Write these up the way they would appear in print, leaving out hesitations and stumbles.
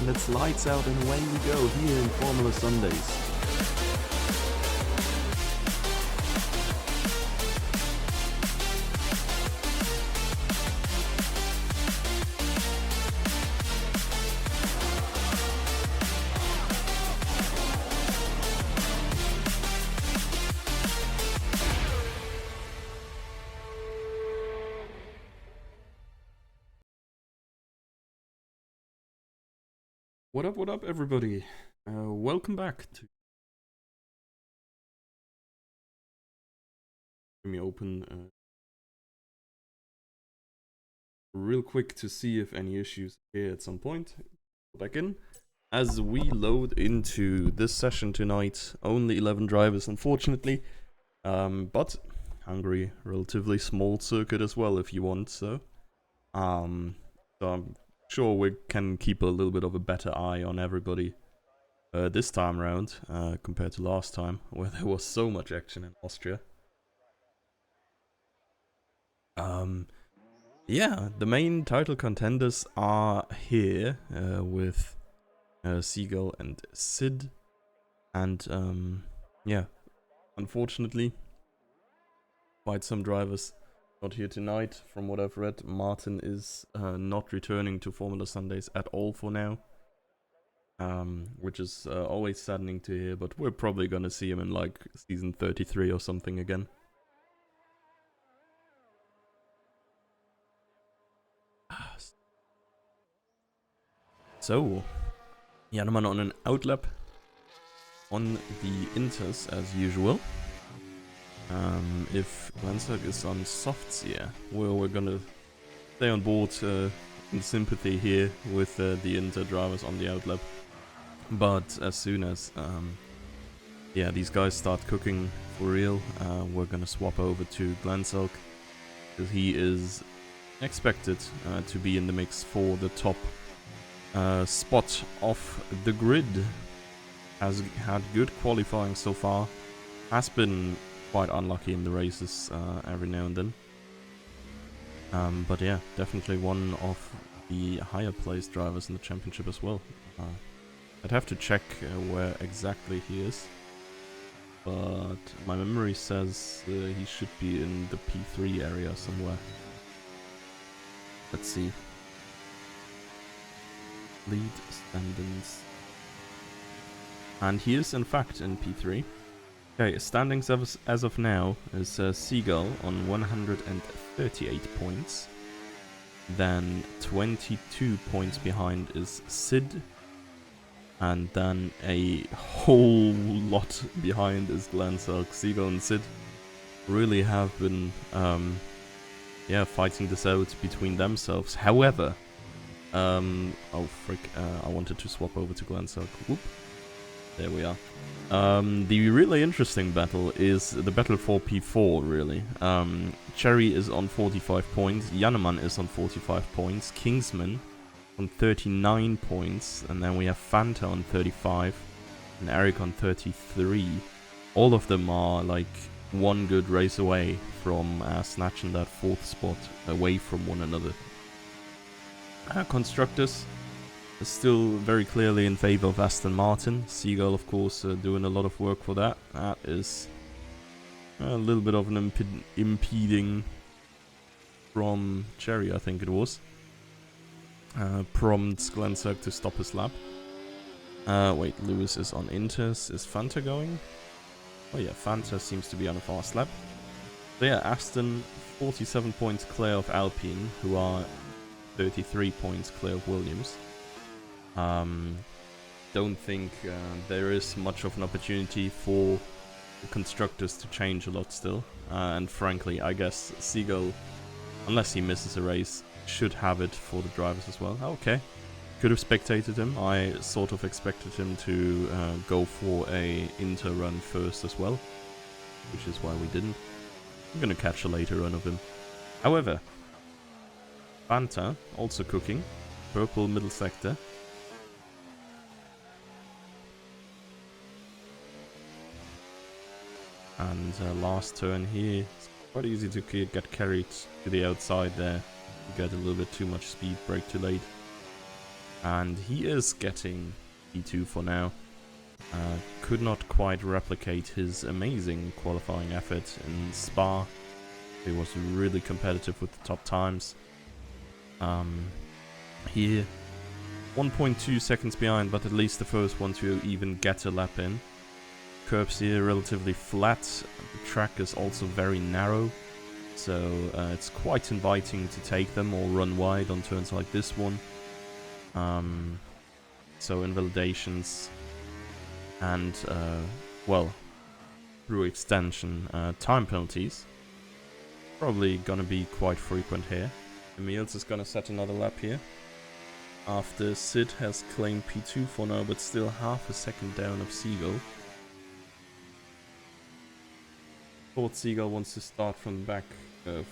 and it's lights out and away we go here in Formula Sundays. What up, everybody? Welcome back to... Let me open real quick to see if any issues here at some point. Go back in. As we load into this session tonight, only 11 drivers, unfortunately. But Hungary, relatively small circuit as well, if you want so. So I'm sure we can keep a little bit of a better eye on everybody this time around compared to last time, where there was so much action in Austria. Yeah, the main title contenders are here with Seagull and Sid, and yeah, unfortunately, quite some drivers not here tonight. From what I've read, Martin is not returning to Formula Sundays at all for now, which is always saddening to hear, but we're probably gonna see him in like season 33 or something again. So, Janeman on an outlap on the Inters as usual. If Lanzerg is on softs, yeah, we're gonna stay on board in sympathy here with the Inter drivers on the outlap. But as soon as yeah, these guys start cooking for real, we're gonna swap over to Glanselk, because he is expected to be in the mix for the top spot off the grid. Has had good qualifying so far, has been quite unlucky in the races every now and then, but yeah, definitely one of the higher placed drivers in the championship as well. I'd have to check where exactly he is, but my memory says he should be in the P3 area somewhere. Let's see. Lead standings. And he is in fact in P3. Okay, standings as of now is Seagull on 138 points. Then 22 points behind is Sid. And then a whole lot behind is Glanselk. Seagull and Sid really have been yeah, fighting this out between themselves. However, oh frick, I wanted to swap over to Glanselk. Whoop. There we are. The really interesting battle is the battle for P4, really. Cherry is on 45 points, Janeman is on 45 points, Kingsman on 39 points, and then we have Fanta on 35, and Eric on 33. All of them are like one good race away from snatching that 4th spot away from one another. Constructors is still very clearly in favor of Aston Martin. Seagull, of course, doing a lot of work for that. That is a little bit of an impeding from Cherry, I think it was. Prompts Glanselk to stop his lap. Wait, Lewis is on Inters. Is Fanta going? Oh yeah, Fanta seems to be on a fast lap. So yeah, Aston 47 points clear of Alpine, who are 33 points clear of Williams. Don't think there is much of an opportunity for the constructors to change a lot still. And frankly, I guess Seagull, unless he misses a race, should have it for the drivers as well. Okay, could have spectated him. I sort of expected him to go for a Inter run first as well, which is why we didn't. I'm gonna catch a later run of him. However, Fanta also cooking. Purple middle sector. And last turn here, it's quite easy to get carried to the outside there. You get a little bit too much speed, brake too late. And he is getting P2 for now. Could not quite replicate his amazing qualifying effort in Spa. He was really competitive with the top times. He 1.2 seconds behind, but at least the first one to even get a lap in. Curbs here relatively flat. The track is also very narrow, so it's quite inviting to take them or run wide on turns like this one. So invalidations and, well, through extension, time penalties. Probably gonna be quite frequent here. Emils is gonna set another lap here. After Sid has claimed P2 for now, but still half a second down of Seagull. Thought Seagull wants to start from the back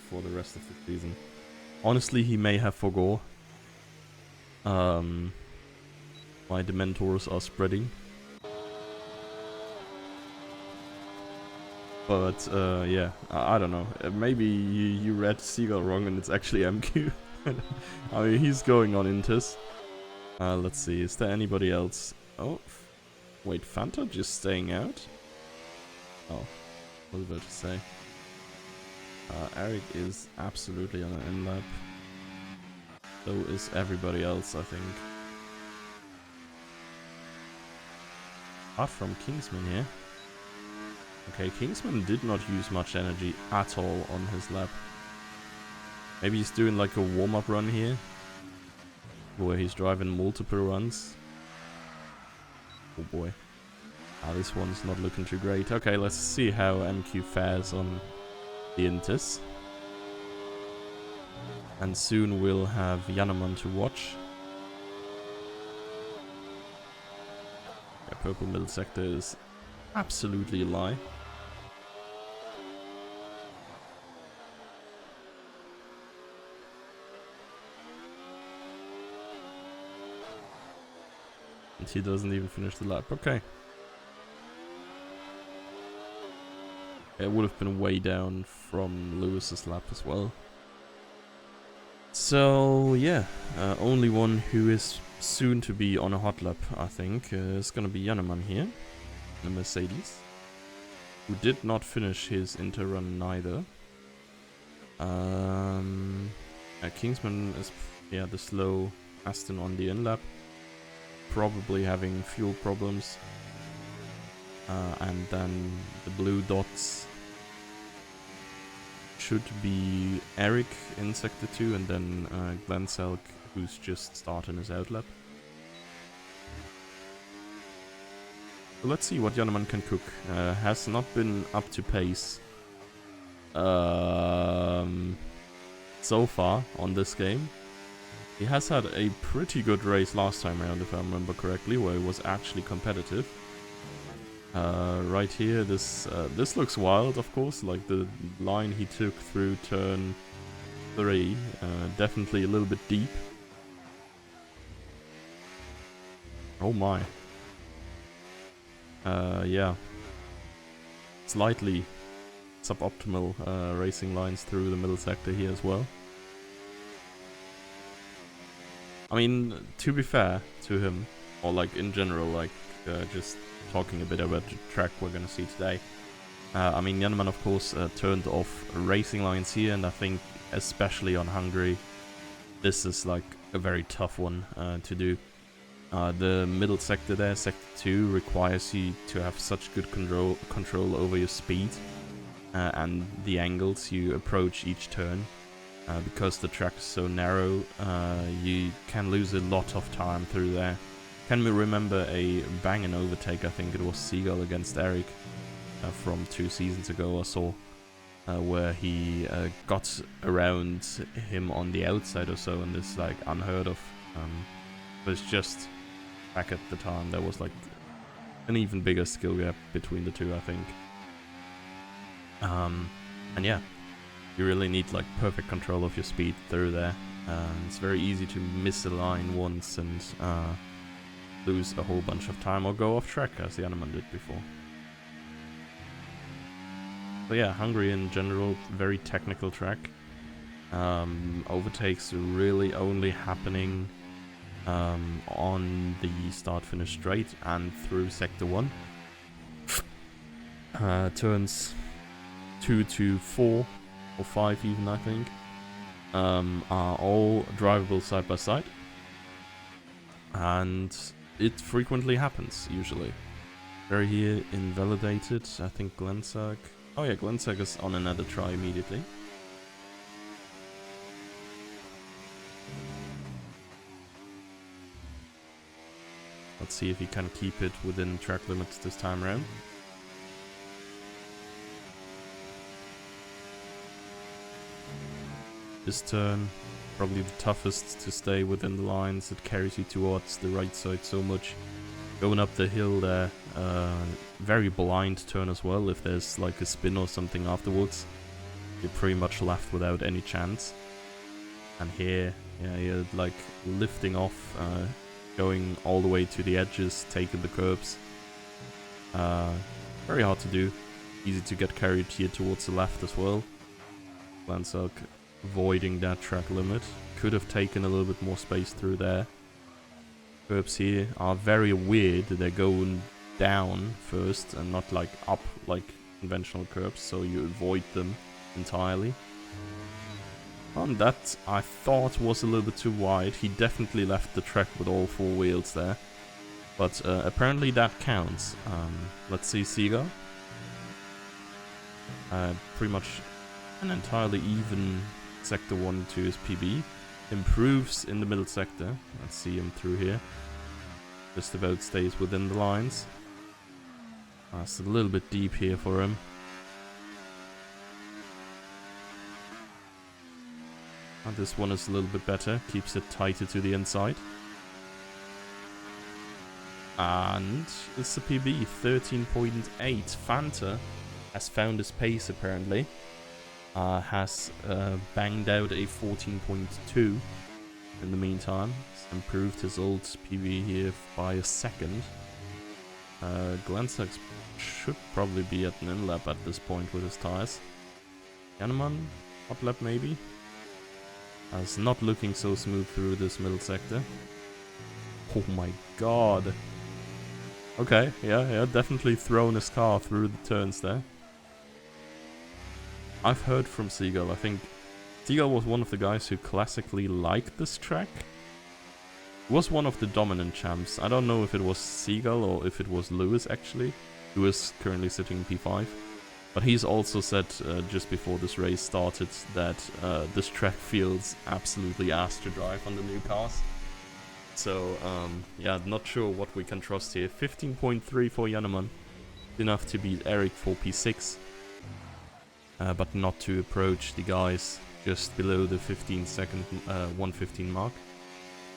for the rest of the season. Honestly, he may have forgot. My Dementors are spreading. But, yeah, I don't know. Maybe you read Seagull wrong and it's actually MQ. I mean, he's going on Intis. Let's see, is there anybody else? Oh, wait, Fanta just staying out? Oh, what was I about to say? Eric is absolutely on an in-lap. So is everybody else, I think. Apart from Kingsman here. Okay, Kingsman did not use much energy at all on his lap. Maybe he's doing like a warm-up run here, where he's driving multiple runs. Oh boy. This one's not looking too great. Okay, let's see how MQ fares on the Intis. And soon we'll have Yannaman to watch. Yeah, purple middle sector is absolutely a lie. And he doesn't even finish the lap. Okay. It would have been way down from Lewis's lap as well. So, yeah. Only one who is soon to be on a hot lap, I think, is gonna be Yannaman here. The Mercedes. Who did not finish his inter run neither. Kingsman is, yeah, the slow Aston on the in lap. Probably having fuel problems. And then the blue dots should be Eric in Sector 2 and then Glenn Selk, who's just starting his outlap. So let's see what Yannaman can cook. Has not been up to pace so far on this game. He has had a pretty good race last time around, if I remember correctly, where he was actually competitive. Right here, this looks wild, of course, like the line he took through turn 3, definitely a little bit deep. Oh my. Yeah. Slightly suboptimal racing lines through the middle sector here as well. I mean, to be fair to him, or like in general, like just talking a bit about the track we're gonna see today. I mean, Yannaman of course turned off racing lines here, and I think especially on Hungary, this is like a very tough one to do. The middle sector there, sector 2, requires you to have such good control over your speed and the angles you approach each turn. Because the track is so narrow, you can lose a lot of time through there. Can we remember a banging overtake? I think it was Seagull against Eric from 2 seasons ago or so, where he got around him on the outside or so, and it's like unheard of. But it's just back at the time there was like an even bigger skill gap between the two, I think. And yeah. You really need like perfect control of your speed through there. It's very easy to miss a line once and lose a whole bunch of time or go off track, as the Yannaman did before. So yeah, Hungary in general, very technical track. Overtakes really only happening on the start-finish straight and through Sector 1. Turns 2 to 4 or 5 even, I think, are all drivable side by side. And it frequently happens, usually. Very here invalidated, I think Glensag. Oh yeah, Glensag is on another try immediately. Let's see if he can keep it within track limits this time around. This turn, probably the toughest to stay within the lines. It carries you towards the right side so much. Going up the hill there, very blind turn as well. If there's like a spin or something afterwards, you're pretty much left without any chance. And here, yeah, you're like lifting off, going all the way to the edges, taking the curbs. Very hard to do. Easy to get carried here towards the left as well. Landsark avoiding that track limit. Could have taken a little bit more space through there. Curbs here are very weird. They're going down first and not like up like conventional curbs, so you avoid them entirely. That I thought was a little bit too wide. He definitely left the track with all 4 wheels there. But apparently that counts. Let's see Seagull. Pretty much an entirely even Sector 1 to his PB. Improves in the middle sector. Let's see him through here. Just about stays within the lines. It's a little bit deep here for him. This one is a little bit better. Keeps it tighter to the inside. And it's a PB, 13.8. Fanta has found his pace apparently. Has banged out a 14.2 in the meantime. He's improved his old PB here by a second. Glensag should probably be at an in-lap at this point with his tires. Janneman, hot lap maybe. It's not looking so smooth through this middle sector. Oh my god. Okay, yeah, definitely thrown his car through the turns there. I've heard from Seagull. I think Seagull was one of the guys who classically liked this track. He was one of the dominant champs. I don't know if it was Seagull or if it was Lewis actually, who is currently sitting in P5. But he's also said just before this race started that this track feels absolutely ass to drive on the new cars. So yeah, not sure what we can trust here. 15.3 for Janneman. Enough to beat Eric for P6. But not to approach the guys just below the 15-second 115 mark.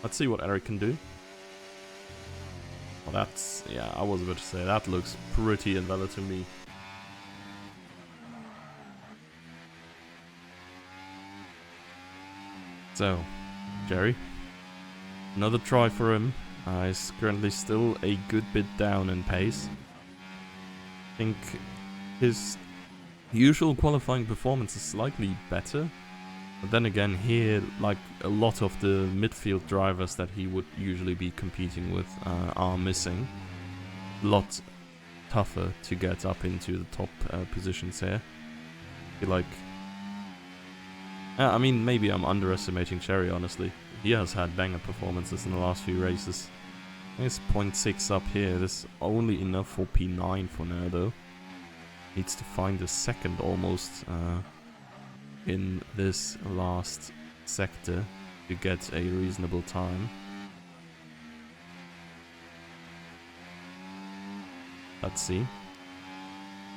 Let's see what Eric can do. Well, that's, yeah, I was about to say, that looks pretty invalid to me. So, Jerry, another try for him. He's currently still a good bit down in pace. I think his usual qualifying performance is slightly better. But then again, here, like a lot of the midfield drivers that he would usually be competing with are missing. A lot tougher to get up into the top positions here. I feel like... I mean, maybe I'm underestimating Cherry, honestly. He has had banger performances in the last few races. It's 0.6 up here. This is only enough for P9 for now, though. Needs to find a second almost in this last sector to get a reasonable time. Let's see.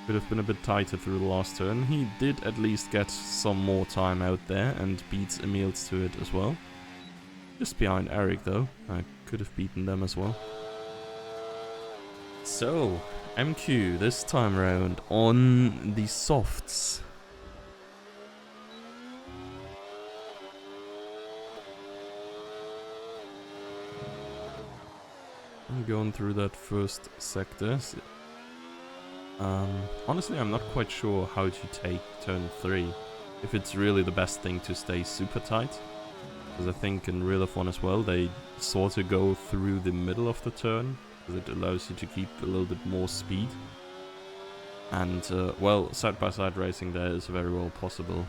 Could have been a bit tighter through the last turn. He did at least get some more time out there and beats Emils to it as well. Just behind Eric though. I could have beaten them as well. So, MQ this time around on the softs. I'm going through that first sector. Honestly, I'm not quite sure how to take turn 3. If it's really the best thing to stay super tight. Because I think in real F1 as well, they sort of go through the middle of the turn, because it allows you to keep a little bit more speed. And, well, side-by-side racing there is very well possible.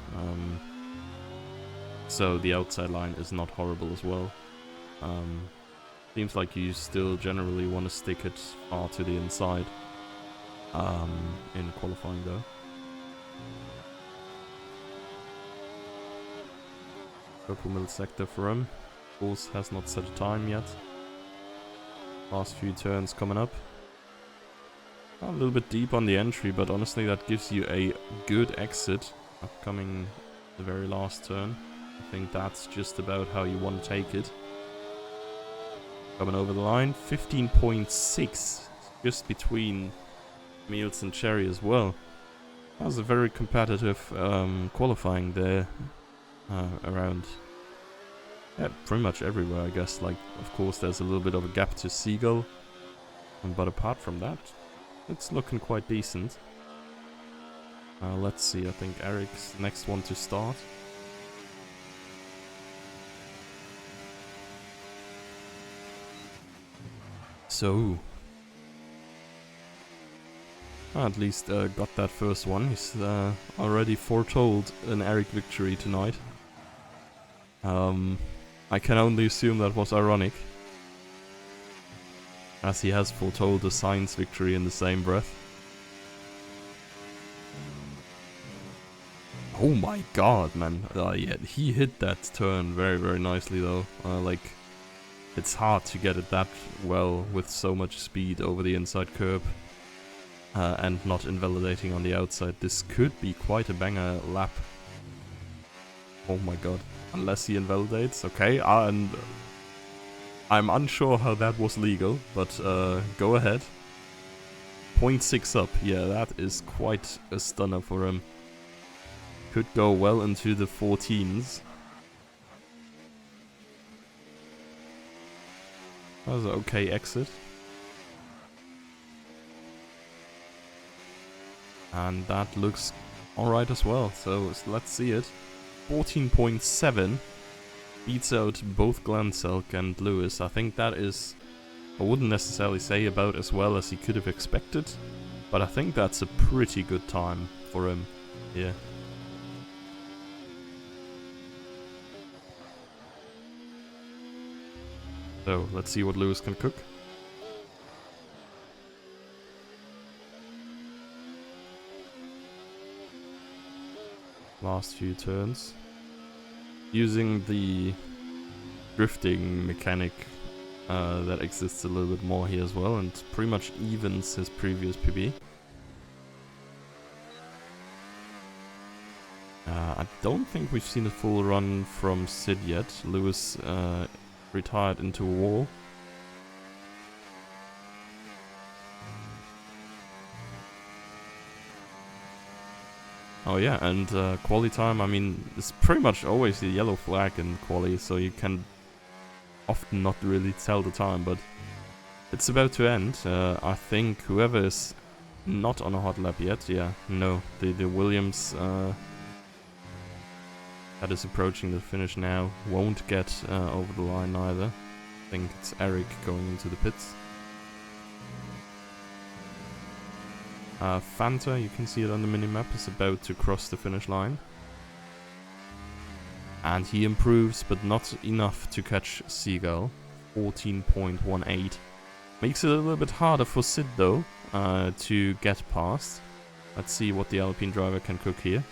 So the outside line is not horrible as well. Seems like you still generally want to stick it far to the inside in qualifying though. Purple middle sector for him. Of course, has not set a time yet. Last few turns coming up. A little bit deep on the entry, but honestly that gives you a good exit upcoming the very last turn. I think that's just about how you want to take it. Coming over the line, 15.6, just between Meals and Cherry as well. That was a very competitive qualifying there around, yeah, pretty much everywhere, I guess. Like, of course, there's a little bit of a gap to Seagull, but apart from that, it's looking quite decent. Let's see, I think Eric's next one to start. So, at least got that first one. He's already foretold an Eric victory tonight. I can only assume that was ironic, as he has foretold a Sainz victory in the same breath. Oh my god, man. Yeah, he hit that turn very, very nicely though. Like, it's hard to get it that well with so much speed over the inside curb and not invalidating on the outside. This could be quite a banger lap. Oh my god. Unless he invalidates. Okay, and I'm unsure how that was legal, but go ahead. 0.6 up. Yeah, that is quite a stunner for him. Could go well into the 14s. That was an okay exit. And that looks alright as well, so let's see it. 14.7 beats out both Glenselk and Lewis. I think that is, I wouldn't necessarily say about as well as he could have expected, but I think that's a pretty good time for him here. So, let's see what Lewis can cook. Last few turns. Using the drifting mechanic that exists a little bit more here as well, and pretty much evens his previous PB. I don't think we've seen a full run from Sid yet. Lewis retired into a wall. Oh yeah, and quali time, I mean, it's pretty much always the yellow flag in quali, so you can often not really tell the time, but it's about to end. I think whoever is not on a hot lap yet, yeah, no, the Williams that is approaching the finish now won't get over the line either. I think it's Eric going into the pits. Fanta, you can see it on the minimap, is about to cross the finish line. And he improves, but not enough to catch Seagull. 14.18. Makes it a little bit harder for Sid though, to get past. Let's see what the Alpine driver can cook here.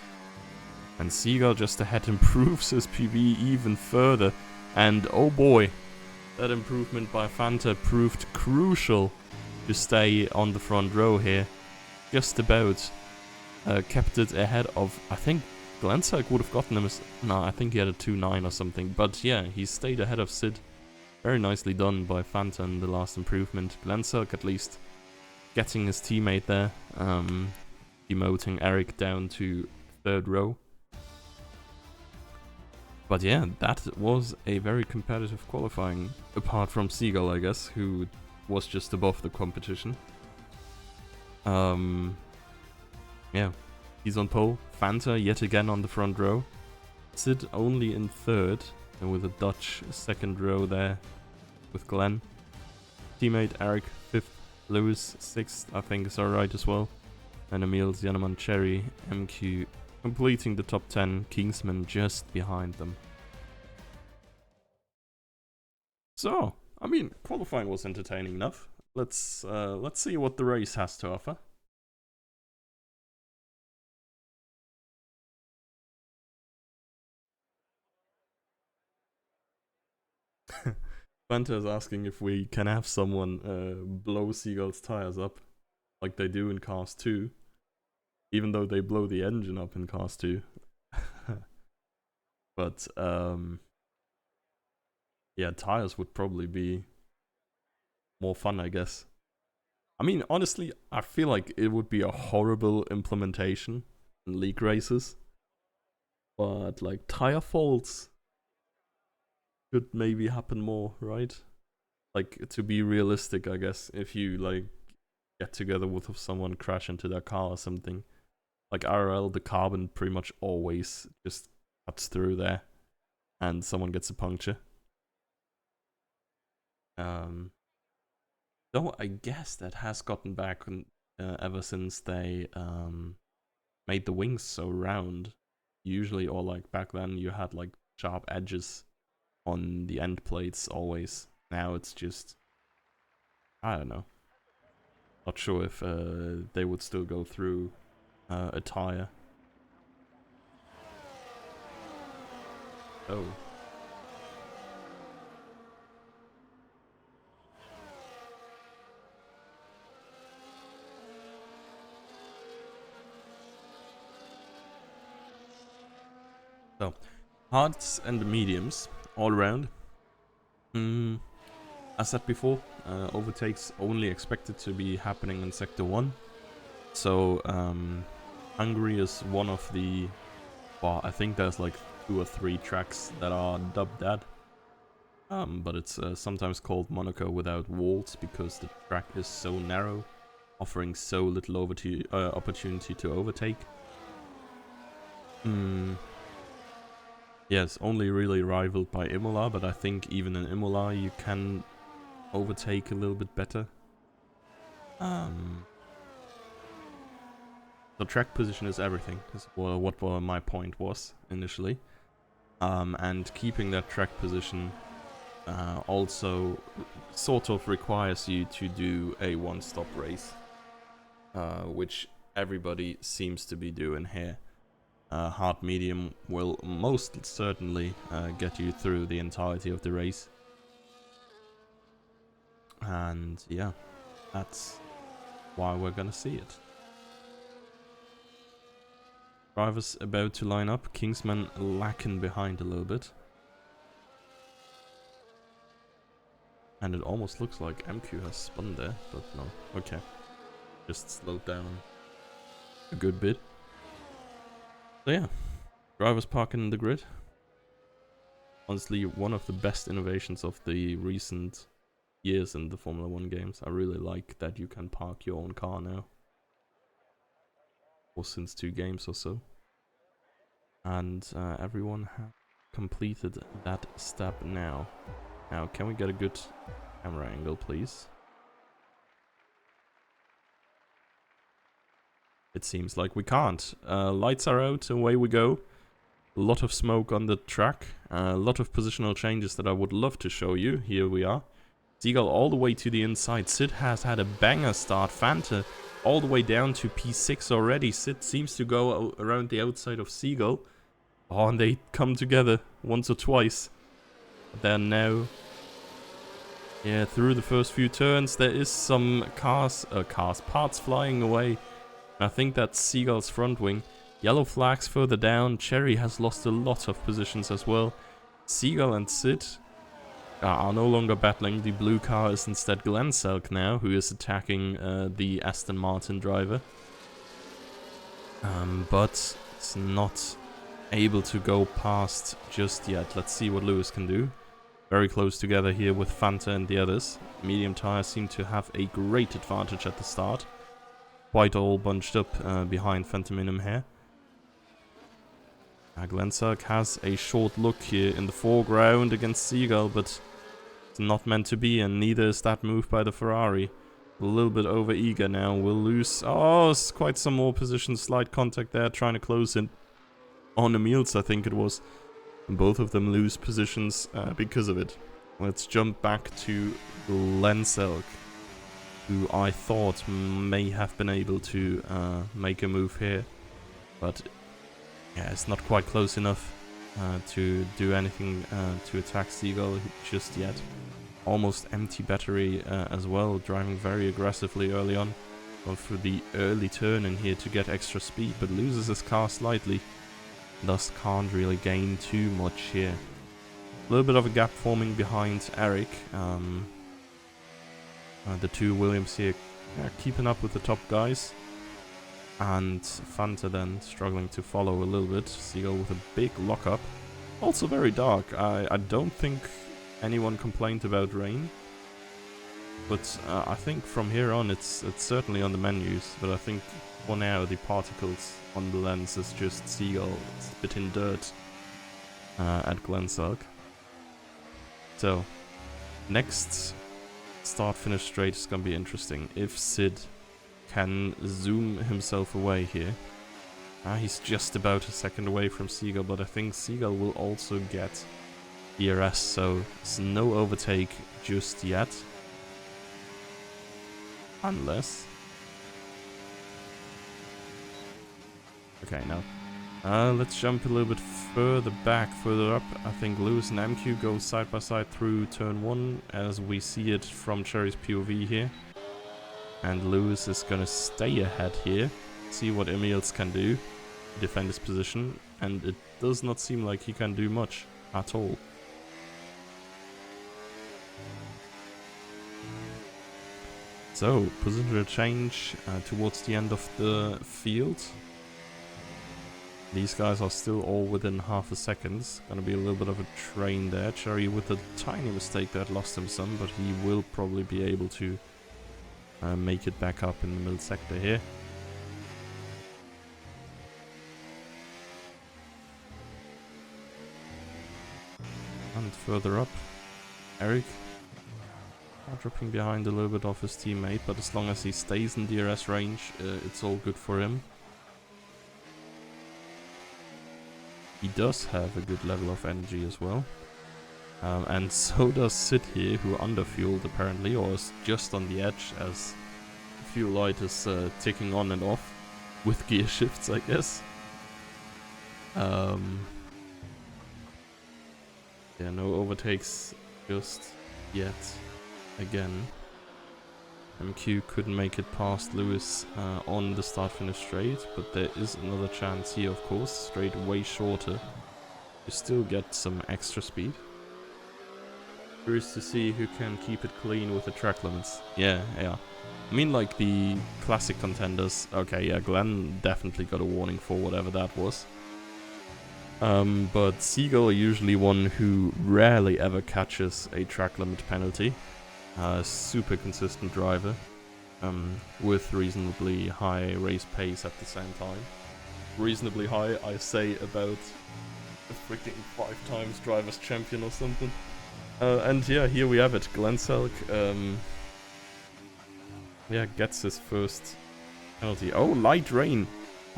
And Seagull just ahead improves his PB even further. And oh boy, that improvement by Fanta proved crucial to stay on the front row here. Just about kept it ahead of, I think Glenselk would have gotten him as, no, I think he had a 2.9 or something. But yeah, he stayed ahead of Sid. Very nicely done by Fanta in the last improvement. Glenselk at least getting his teammate there, demoting Eric down to third row. But yeah, that was a very competitive qualifying, apart from Seagull, I guess, who was just above the competition. Yeah, he's on pole. Fanta yet again on the front row. Sid only in third. and with a Dutch second row there with Glenn. Teammate Eric 5th, Lewis 6th, I think is alright as well. And Emil, Zianeman, Cherry, MQ completing the top 10, Kingsman just behind them. So, I mean, qualifying was entertaining enough. Let's see what the race has to offer. Fanta is asking if we can have someone blow Seagull's tires up, like they do in Cars 2, even though they blow the engine up in Cars 2. But yeah, tires would probably be more fun, I guess. I mean, honestly, I feel like it would be a horrible implementation in league races, but like tire faults could maybe happen more, right? Like, to be realistic, I guess, if you like get together with someone, crash into their car or something, like IRL, the carbon pretty much always just cuts through there and someone gets a puncture. Though I guess that has gotten back ever since they made the wings so round. Usually, or like back then, you had like sharp edges on the end plates always. Now it's just, I don't know. Not sure if they would still go through a tire. Oh. So, hards and mediums all around. As said before, overtakes only expected to be happening in Sector 1. So, Hungary is one of the, well, I think there's like 2 or 3 tracks that are dubbed that. But it's sometimes called Monaco without walls because the track is so narrow, offering so little opportunity to overtake. Yes, only really rivaled by Imola, but I think even in Imola you can overtake a little bit better. The track position is everything, is what my point was initially. And keeping that track position also sort of requires you to do a one-stop race, which everybody seems to be doing here. Hard medium will most certainly get you through the entirety of the race. And yeah, that's why we're gonna see it. Drivers about to line up, Kingsman lacking behind a little bit. And it almost looks like MQ has spun there, but no. Okay. Just slowed down a good bit. So yeah, drivers parking in the grid. Honestly, one of the best innovations of the recent years in the Formula 1 games. I really like that you can park your own car now. Or since 2 games or so. And everyone has completed that step now. Now, can we get a good camera angle, please? It seems like we can't. Lights are out, away we go. A lot of smoke on the track. A lot of positional changes that I would love to show you. Here we are. Seagull all the way to the inside. Sid has had a banger start. Fanta all the way down to P6 already. Sid seems to go around the outside of Seagull. Oh, and they come together once or twice. But they're now... yeah, through the first few turns, there is some parts flying away. I think that's Seagull's front wing. Yellow flags further down. Cherry has lost a lot of positions as well. Seagull and Sid are no longer battling. The blue car is instead Glenn Selk now, who is attacking the Aston Martin driver. But it's not able to go past just yet. Let's see what Lewis can do. Very close together here with Fanta and the others. Medium tires seem to have a great advantage at the start. Quite all bunched up behind Phantom here. Glenzalk has a short look here in the foreground against Seagull, but it's not meant to be, and neither is that move by the Ferrari. A little bit over eager now. We'll lose. Oh, it's quite some more position. Slight contact there, trying to close in on Emils, I think it was. And both of them lose positions because of it. Let's jump back to Glenzalk, who I thought may have been able to make a move here, but yeah, it's not quite close enough to do anything to attack Seagull just yet. Almost empty battery as well, driving very aggressively early on. Going through the early turn in here to get extra speed, but loses his car slightly. Thus can't really gain too much here. A little bit of a gap forming behind Eric. The two Williams here keeping up with the top guys. And Fanta then struggling to follow a little bit. Seagull with a big lockup. Also very dark. I don't think anyone complained about rain. But I think from here on it's certainly on the menus. But I think for now the particles on the lens is just Seagull spitting dirt at Glenzalk. So next start finish straight is gonna be interesting. If Sid can zoom himself away here. He's just about a second away from Seagull, but I think Seagull will also get DRS, so it's no overtake just yet. Unless... Okay, now. Let's jump a little bit further back, further up. I think Lewis and MQ go side by side through turn 1, as we see it from Cherry's POV here. And Lewis is gonna stay ahead here, see what Emils can do, defend his position, and it does not seem like he can do much at all. So, positional change towards the end of the field. These guys are still all within half a second. Gonna be a little bit of a train there. Cherry with a tiny mistake that lost him some, but he will probably be able to make it back up in the middle sector here. And further up, Eric dropping behind a little bit of his teammate, but as long as he stays in DRS range, it's all good for him. He does have a good level of energy as well. And so does Sid here, who underfueled apparently, or is just on the edge as fuel light is ticking on and off with gear shifts, I guess. Yeah, no overtakes just yet. Again, MQ couldn't make it past Lewis on the start-finish straight, but there is another chance here, of course. Straight way shorter. You still get some extra speed. Curious to see who can keep it clean with the track limits. Yeah. I mean, like the classic contenders. Okay, yeah, Glenn definitely got a warning for whatever that was. But Seagull are usually one who rarely ever catches a track limit penalty. Super consistent driver, with reasonably high race pace at the same time. Reasonably high, I say, about a freaking 5 times drivers champion or something. And yeah, here we have it. Glenzalk, yeah, gets his first penalty. Oh, light rain.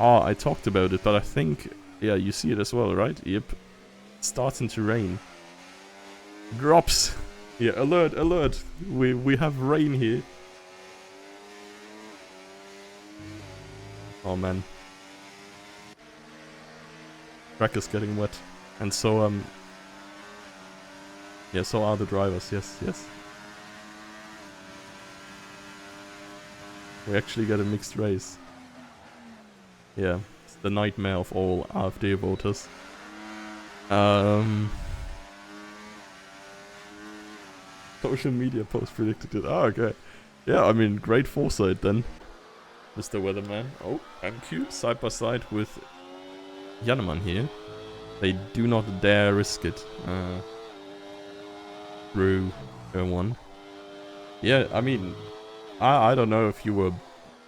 I talked about it, but I think, yeah, you see it as well, right? Yep. Starting to rain. Drops. Yeah, alert, alert. We have rain here. Oh man. Track is getting wet. And so, yeah, so are the drivers, yes. We actually get a mixed race. Yeah, it's the nightmare of all AfD voters. Social media post predicted it. Oh, okay. Yeah, I mean, great foresight then, Mr. Weatherman. Oh, MQ side by side with Janneman here. They do not dare risk it. Through turn 1. Yeah, I mean, I don't know if you were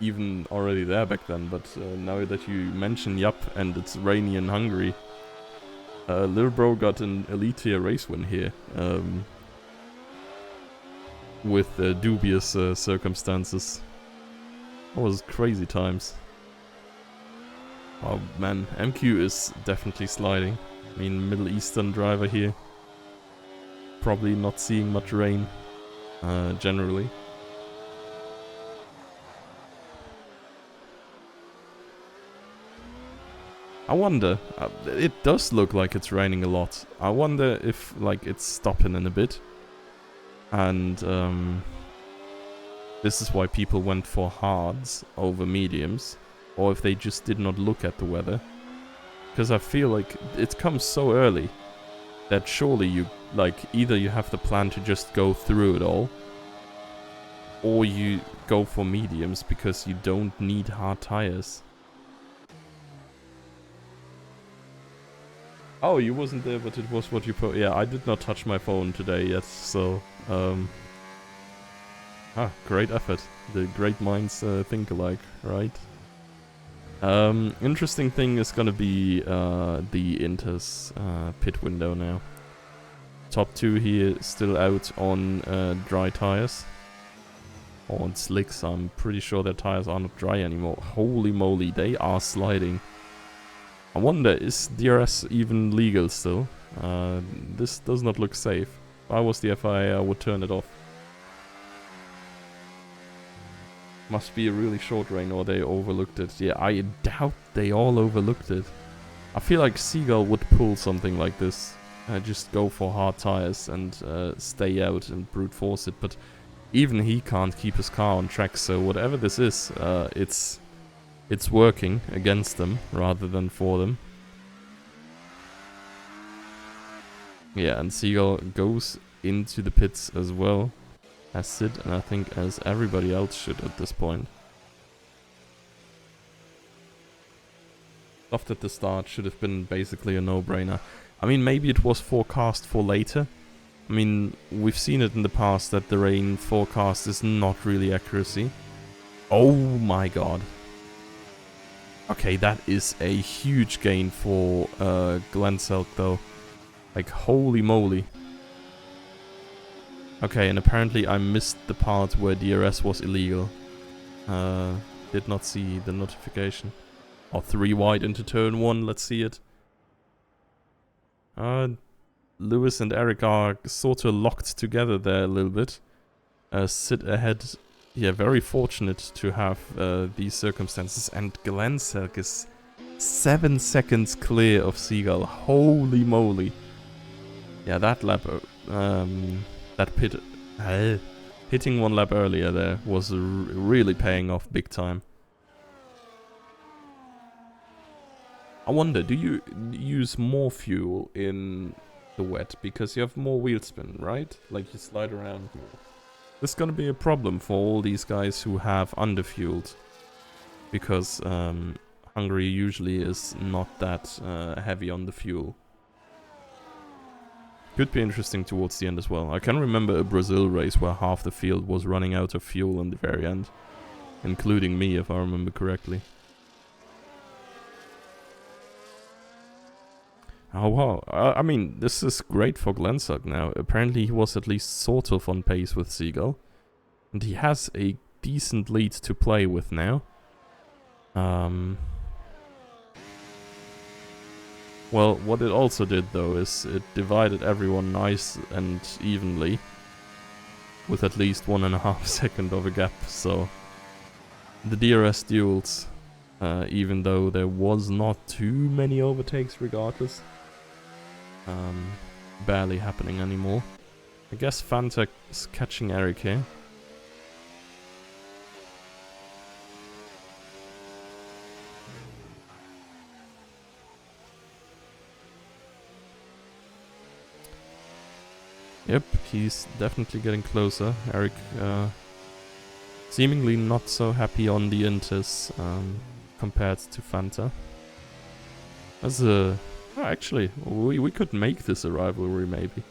even already there back then, but now that you mention Yup and it's rainy in Hungary, Little bro got an elite tier race win here. With dubious circumstances. That was crazy times. Oh man, MQ is definitely sliding. I mean, Middle Eastern driver here. Probably not seeing much rain, generally. I wonder, it does look like it's raining a lot. I wonder if, like, it's stopping in a bit. And, this is why people went for hards over mediums. Or if they just did not look at the weather. Because I feel like it comes so early that surely you, like, either you have the plan to just go through it all, or you go for mediums because you don't need hard tires. Oh, you wasn't there, but it was what you put. Yeah, I did not touch my phone today yet, so, great effort. The great minds think alike, right? Interesting thing is gonna be the Inter's pit window now. Top 2 here still out on dry tires. Or on slicks. I'm pretty sure their tires are not dry anymore. Holy moly, they are sliding. I wonder, is DRS even legal still? This does not look safe. If I was the FIA, I would turn it off. Must be a really short rain or they overlooked it. Yeah, I doubt they all overlooked it. I feel like Seagull would pull something like this. Just go for hard tires and stay out and brute force it. But even he can't keep his car on track. So whatever this is, it's working against them rather than for them. Yeah, and Seagull goes into the pits as well. As Sid, and I think as everybody else should at this point. Soft at the start should have been basically a no-brainer. I mean, maybe it was forecast for later. I mean, we've seen it in the past that the rain forecast is not really accuracy. Oh my god. Okay, that is a huge gain for Glenselk though. Like, holy moly. Okay, and apparently I missed the part where DRS was illegal. Did not see the notification. Oh, 3 wide into turn 1, let's see it. Lewis and Eric are sort of locked together there a little bit. Sid ahead. Yeah, very fortunate to have these circumstances. And Glenselk is 7 seconds clear of Seagull. Holy moly. Yeah, that lap... that pitting 1 lap earlier there was really paying off big time. I wonder, do you use more fuel in the wet because you have more wheel spin, right? Like you slide around more. This is gonna be a problem for all these guys who have underfueled, because Hungary usually is not that heavy on the fuel. Could be interesting towards the end as well. I can remember a Brazil race where half the field was running out of fuel in the very end. Including me, if I remember correctly. Oh wow, I mean, this is great for Glenselk now. Apparently he was at least sort of on pace with Seagull. And he has a decent lead to play with now. Well, what it also did though is it divided everyone nice and evenly. With at least 1.5 seconds of a gap, so... The DRS duels, even though there was not too many overtakes regardless. Barely happening anymore. I guess Fanta is catching Eric here. Yep, he's definitely getting closer. Eric seemingly not so happy on the Inters compared to Fanta. As a... Oh, actually, we could make this a rivalry maybe.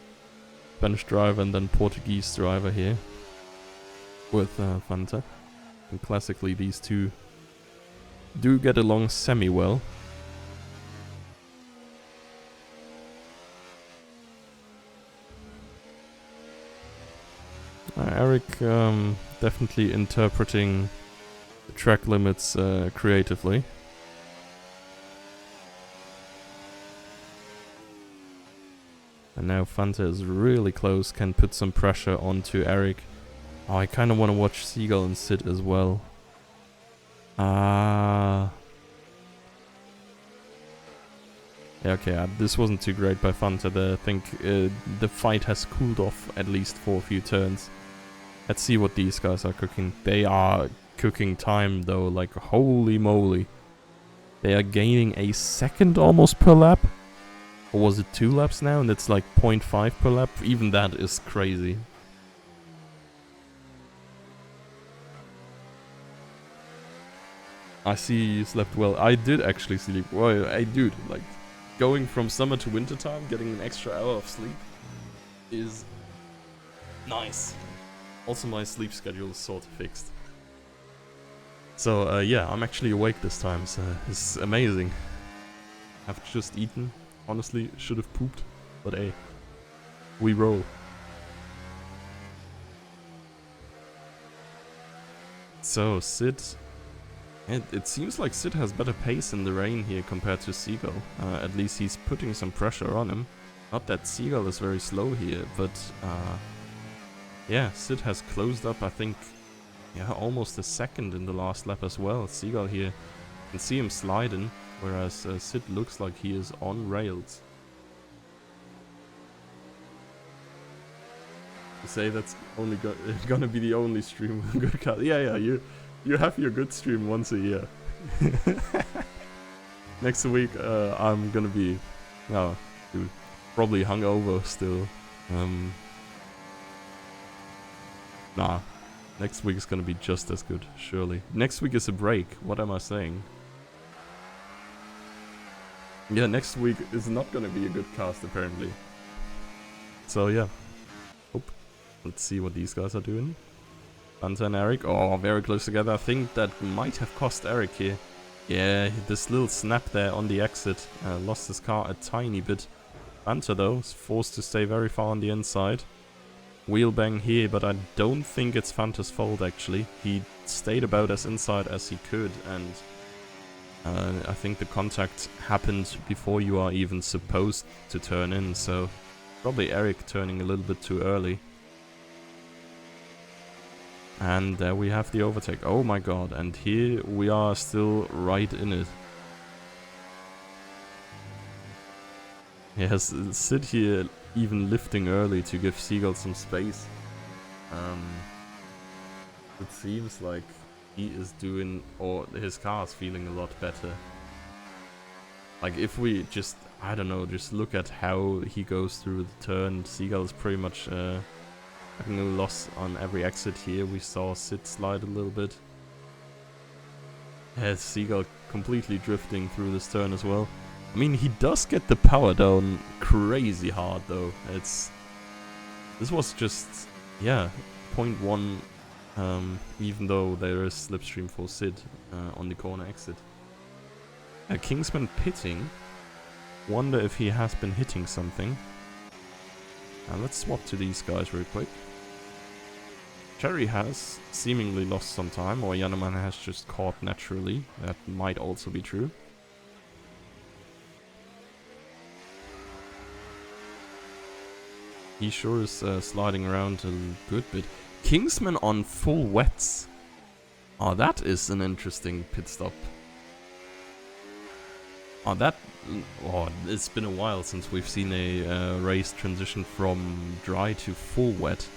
Spanish driver and then Portuguese driver here. With Fanta. And classically these two do get along semi-well. Eric definitely interpreting the track limits creatively. And now Fanta is really close, can put some pressure onto Eric. Oh, I kind of want to watch Seagull and Sid as well. Yeah, okay, this wasn't too great by Fanta there. I think the fight has cooled off at least for a few turns. Let's see what these guys are cooking. They are cooking time though, like holy moly. They are gaining a second almost per lap. Or was it 2 laps now? And it's like 0.5 per lap. Even that is crazy. I see you slept well. I did actually sleep well. Hey dude, like going from summer to winter time, getting an extra hour of sleep is nice. Also my sleep schedule is sort of fixed. So yeah, I'm actually awake this time, so it's amazing. I've just eaten. Honestly, should have pooped, but hey, we roll. So Sid, it seems like Sid has better pace in the rain here compared to Seagull. At least he's putting some pressure on him. Not that Seagull is very slow here, but yeah, Sid has closed up, I think, yeah, almost a second in the last lap as well. Seagull here, you can see him sliding, whereas Sid looks like he is on rails. You say that's only gonna be the only stream with good car. Yeah, you have your good stream once a year. Next week, I'm gonna be, dude, probably hungover still. Nah, next week is gonna be just as good, surely. Next week is a break. What am I saying? Yeah, next week is not gonna be a good cast apparently. So yeah. Let's see what these guys are doing. Fanta and Eric. Oh, very close together. I think that might have cost Eric here. Yeah, this little snap there on the exit lost his car a tiny bit. Fanta, though, is forced to stay very far on the inside. Wheel bang here, but I don't think it's Fanta's fault, actually. He stayed about as inside as he could, and I think the contact happened before you are even supposed to turn in, so probably Eric turning a little bit too early. And there we have the overtake. Oh my god, and here we are still right in it. Yes, Sid here even lifting early to give Seagull some space. It seems like he is doing, or his car is feeling a lot better. Like if we just, I don't know, just look at how he goes through the turn, Seagull is pretty much having a loss on every exit here. We saw Sid slide a little bit. Yeah, Seagull completely drifting through this turn as well. I mean, he does get the power down crazy hard though. This was just, yeah, 0.1, even though there is slipstream for Sid on the corner exit. Kingsman pitting. Wonder if he has been hitting something. Let's swap to these guys real quick. Cherry has seemingly lost some time, or Yaneman has just caught naturally. That might also be true. He sure is sliding around a good bit. Kingsman on full wets. Oh, that is an interesting pit stop. Oh, it's been a while since we've seen a race transition from dry to full wet.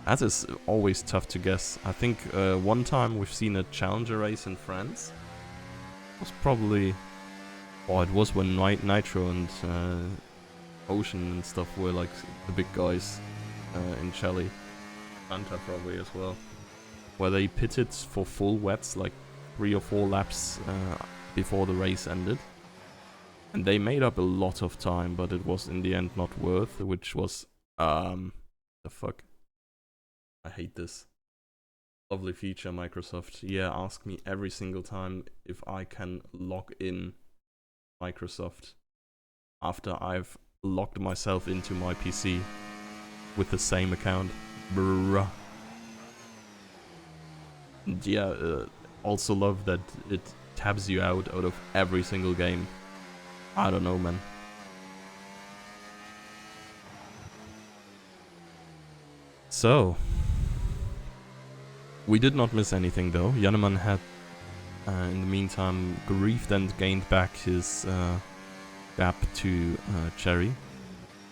That is always tough to guess. I think one time we've seen a challenger race in France. It was probably... Oh, it was when Nitro and Ocean and stuff were like the big guys in Chile. Fanta probably as well. Where they pitted for full wets like 3 or 4 laps before the race ended. And they made up a lot of time, but it was in the end not worth, which was, the fuck. I hate this. Lovely feature, Microsoft. Yeah, ask me every single time if I can log in Microsoft after I've logged myself into my PC with the same account. Bruh. And yeah, also love that it tabs you out of every single game. I don't know, man. So, we did not miss anything though. Janneman had, in the meantime, griefed and gained back his gap to Cherry.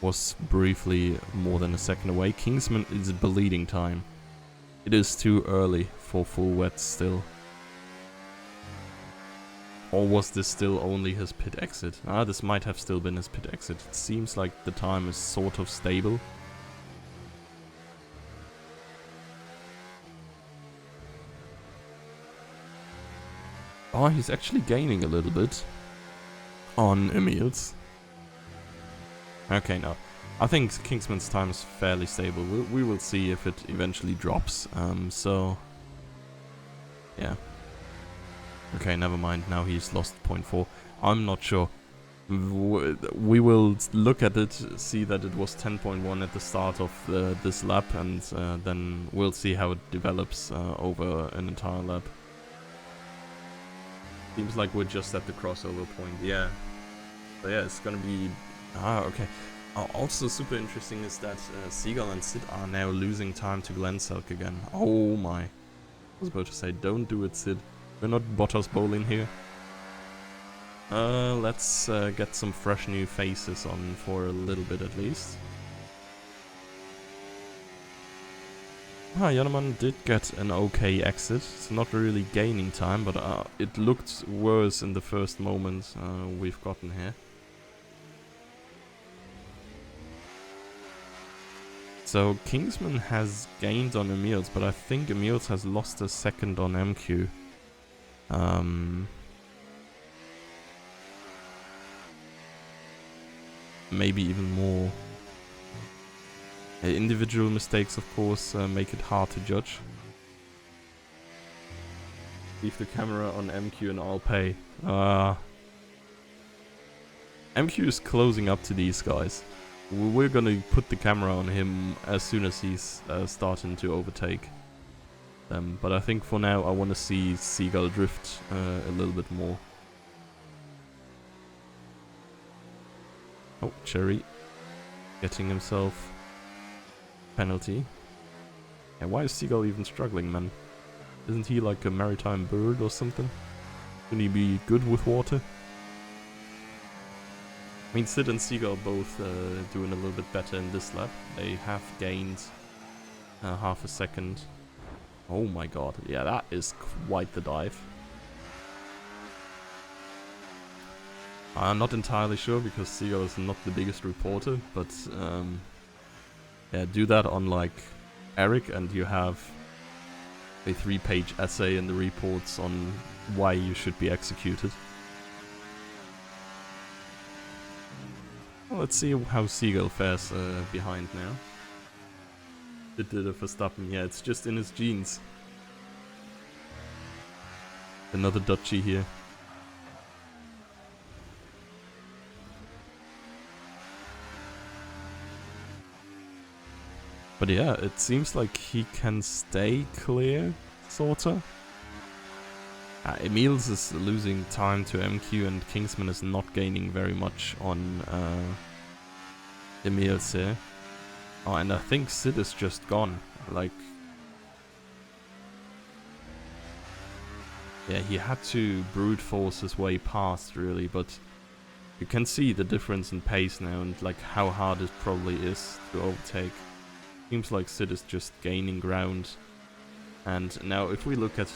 Was briefly more than a second away. Kingsman is bleeding time. It is too early for full wets still. Or was this still only his pit exit? Ah, this might have still been his pit exit. It seems like the time is sort of stable. Oh, he's actually gaining a little bit on Emil's. Okay, no. I think Kingsman's time is fairly stable. We will see if it eventually drops. So... yeah. Okay, never mind. Now he's lost 0.4. I'm not sure. We will look at it, see that it was 10.1 at the start of this lap, and then we'll see how it develops over an entire lap. Seems like we're just at the crossover point. Yeah. So yeah, it's gonna be... ah, okay. Also super interesting is that Seagull and Sid are now losing time to Glenselk again. Oh my. I was about to say, don't do it, Sid. We're not Bottas bowling here. Let's get some fresh new faces on for a little bit at least. Janneman did get an okay exit. It's not really gaining time, but it looked worse in the first moment we've gotten here. So Kingsman has gained on Emils, but I think Emils has lost a second on MQ. Maybe even more. Individual mistakes, of course, make it hard to judge. Leave the camera on MQ and I'll pay. MQ is closing up to these guys. We're gonna put the camera on him as soon as he's starting to overtake them. But I think for now I want to see Seagull drift a little bit more. Oh, Cherry getting himself penalty. Yeah, why is Seagull even struggling, man? Isn't he like a maritime bird or something? Can he be good with water? I mean, Sid and Seagull both doing a little bit better in this lap. They have gained half a second. Oh my god, yeah, that is quite the dive. I'm not entirely sure because Seagull is not the biggest reporter, but yeah, do that on like Eric and you have a 3-page essay in the reports on why you should be executed. Well, let's see how Seagull fares behind now. It did a Verstappen, yeah, it's just in his genes. Another Dutchie here. But yeah, it seems like he can stay clear, sorta. Emils is losing time to MQ and Kingsman is not gaining very much on Emils here. Oh, and I think Sid is just gone. Like... yeah, he had to brute force his way past, really, but you can see the difference in pace now and like how hard it probably is to overtake. Seems like Sid is just gaining ground. And now if we look at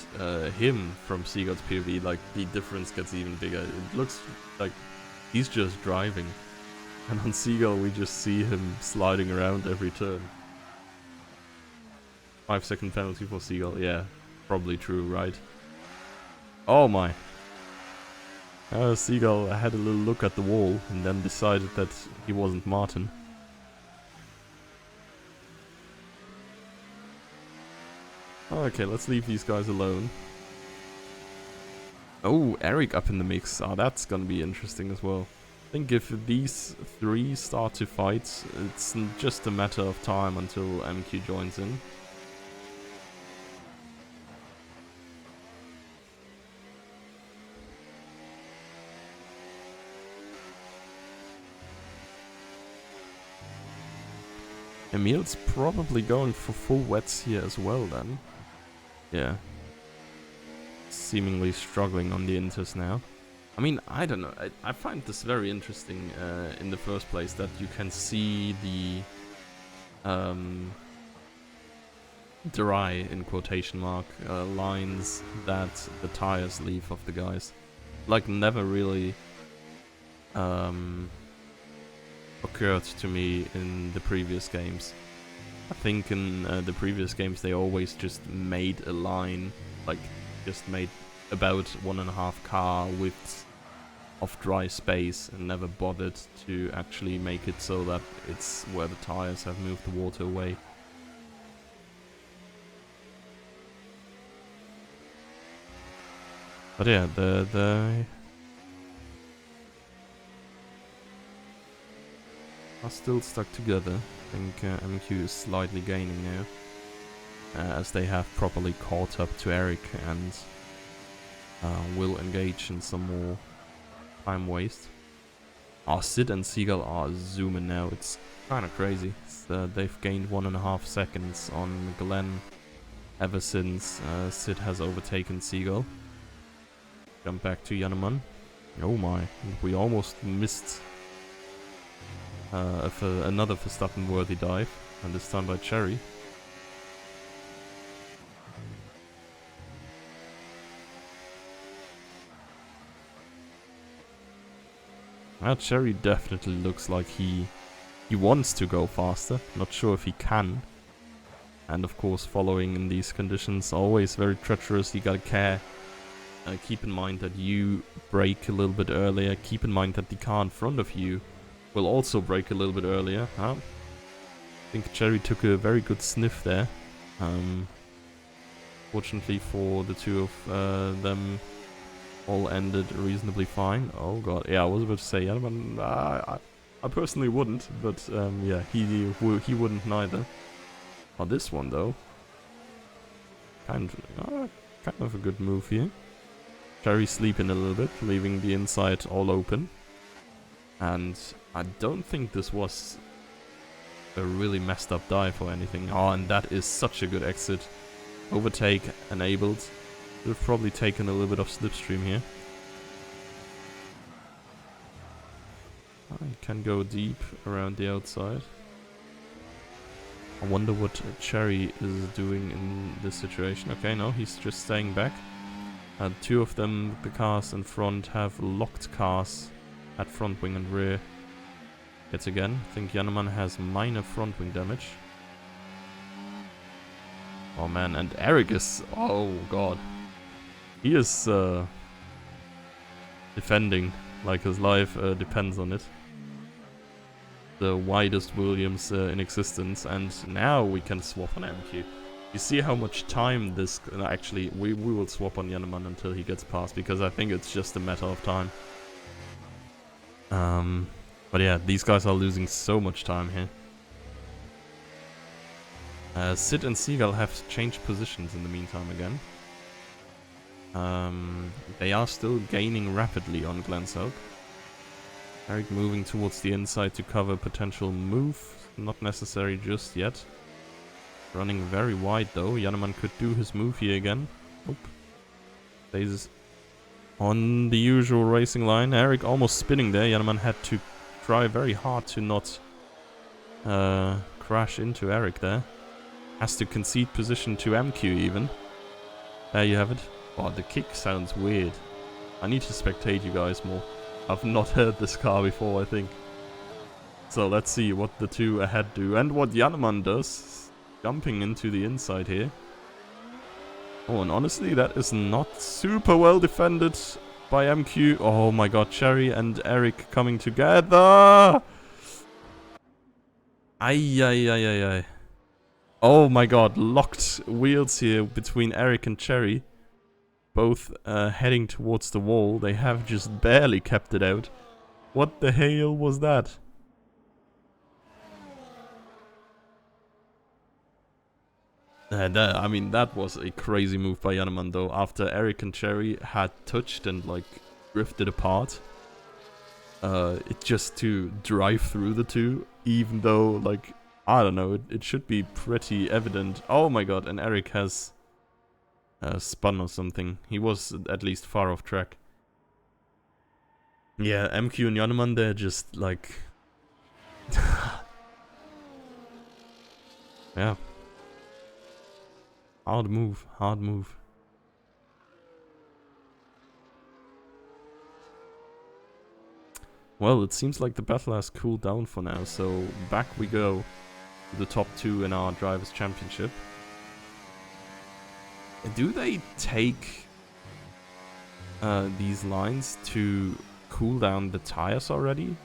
him from Seagull's POV, like the difference gets even bigger. It looks like he's just driving. And on Seagull we just see him sliding around every turn. 5-second penalty for Seagull, yeah. Probably true, right? Oh my. Seagull had a little look at the wall and then decided that he wasn't Martin. Okay, let's leave these guys alone. Oh, Eric up in the mix. Oh, that's gonna be interesting as well. I think if these three start to fight, it's just a matter of time until MQ joins in. Emil's probably going for full wets here as well then. Yeah. Seemingly struggling on the inters now. I mean, I don't know. I find this very interesting in the first place that you can see the dry, in quotation mark, lines that the tires leave of the guys. Like, never really occurred to me in the previous games. I think in the previous games they always just made a line, like just made about 1.5 car widths of dry space and never bothered to actually make it so that it's where the tires have moved the water away. But yeah, the are still stuck together. I think MQ is slightly gaining now, as they have properly caught up to Eric and will engage in some more time waste. Sid and Seagull are zooming now. It's kind of crazy. They've gained 1.5 seconds on Glenn ever since Sid has overtaken Seagull. Jump back to Jannemann. Oh my, we almost missed another Verstappen-worthy dive, and this time by Cherry. Now Cherry definitely looks like he wants to go faster. Not sure if he can. And of course, following in these conditions, always very treacherous. You gotta care. Keep in mind that you brake a little bit earlier. Keep in mind that the car in front of you will also brake a little bit earlier. I think Cherry took a very good sniff there. Fortunately for the two of them, all ended reasonably fine. Oh god, yeah, I was about to say, yeah, I personally wouldn't, but yeah, he wouldn't neither. Oh, this one though, kind of a good move here. Cherry sleeping a little bit, leaving the inside all open. And I don't think this was a really messed up dive or anything. Oh, and that is such a good exit. Overtake enabled. Would have probably taken a little bit of slipstream here. I can go deep around the outside. I wonder what Cherry is doing in this situation. Okay, no, he's just staying back. Two of them, the cars in front, have locked cars at front wing and rear. Yet again, I think Jannemann has minor front wing damage. Oh man, and Eric is... oh god. He is defending like his life depends on it. The widest Williams in existence, and now we can swap on MQ. You see how much time this... actually, we will swap on Jannemann until he gets past, because I think it's just a matter of time. But yeah, these guys are losing so much time here. Sid and Seagull have changed positions in the meantime again. They are still gaining rapidly on Glenselk. Eric moving towards the inside to cover potential move. Not necessary just yet. Running very wide though. Jannemann could do his move here again. Nope. Stays on the usual racing line. Eric almost spinning there. Jannemann had to try very hard to not crash into Eric there. Has to concede position to MQ even. There you have it. Oh, the kick sounds weird. I need to spectate you guys more. I've not heard this car before, I think. So let's see what the two ahead do and what Jannemann does. Jumping into the inside here. Oh, and honestly, that is not super well defended by MQ. Oh my god, Cherry and Eric coming together. Ay. Oh my god, locked wheels here between Eric and Cherry. Both heading towards the wall. They have just barely kept it out. What the hell was that? I mean, that was a crazy move by Jannemann though. After Eric and Cherry had touched and like drifted apart, it just to drive through the two, even though like I don't know, it should be pretty evident. Oh my god, and Eric has spun or something. He was at least far off track. Yeah, MQ and Joneman, they're just like... yeah. Hard move, hard move. Well, it seems like the battle has cooled down for now, so back we go to the top 2 in our Drivers' Championship. Do they take these lines to cool down the tires already?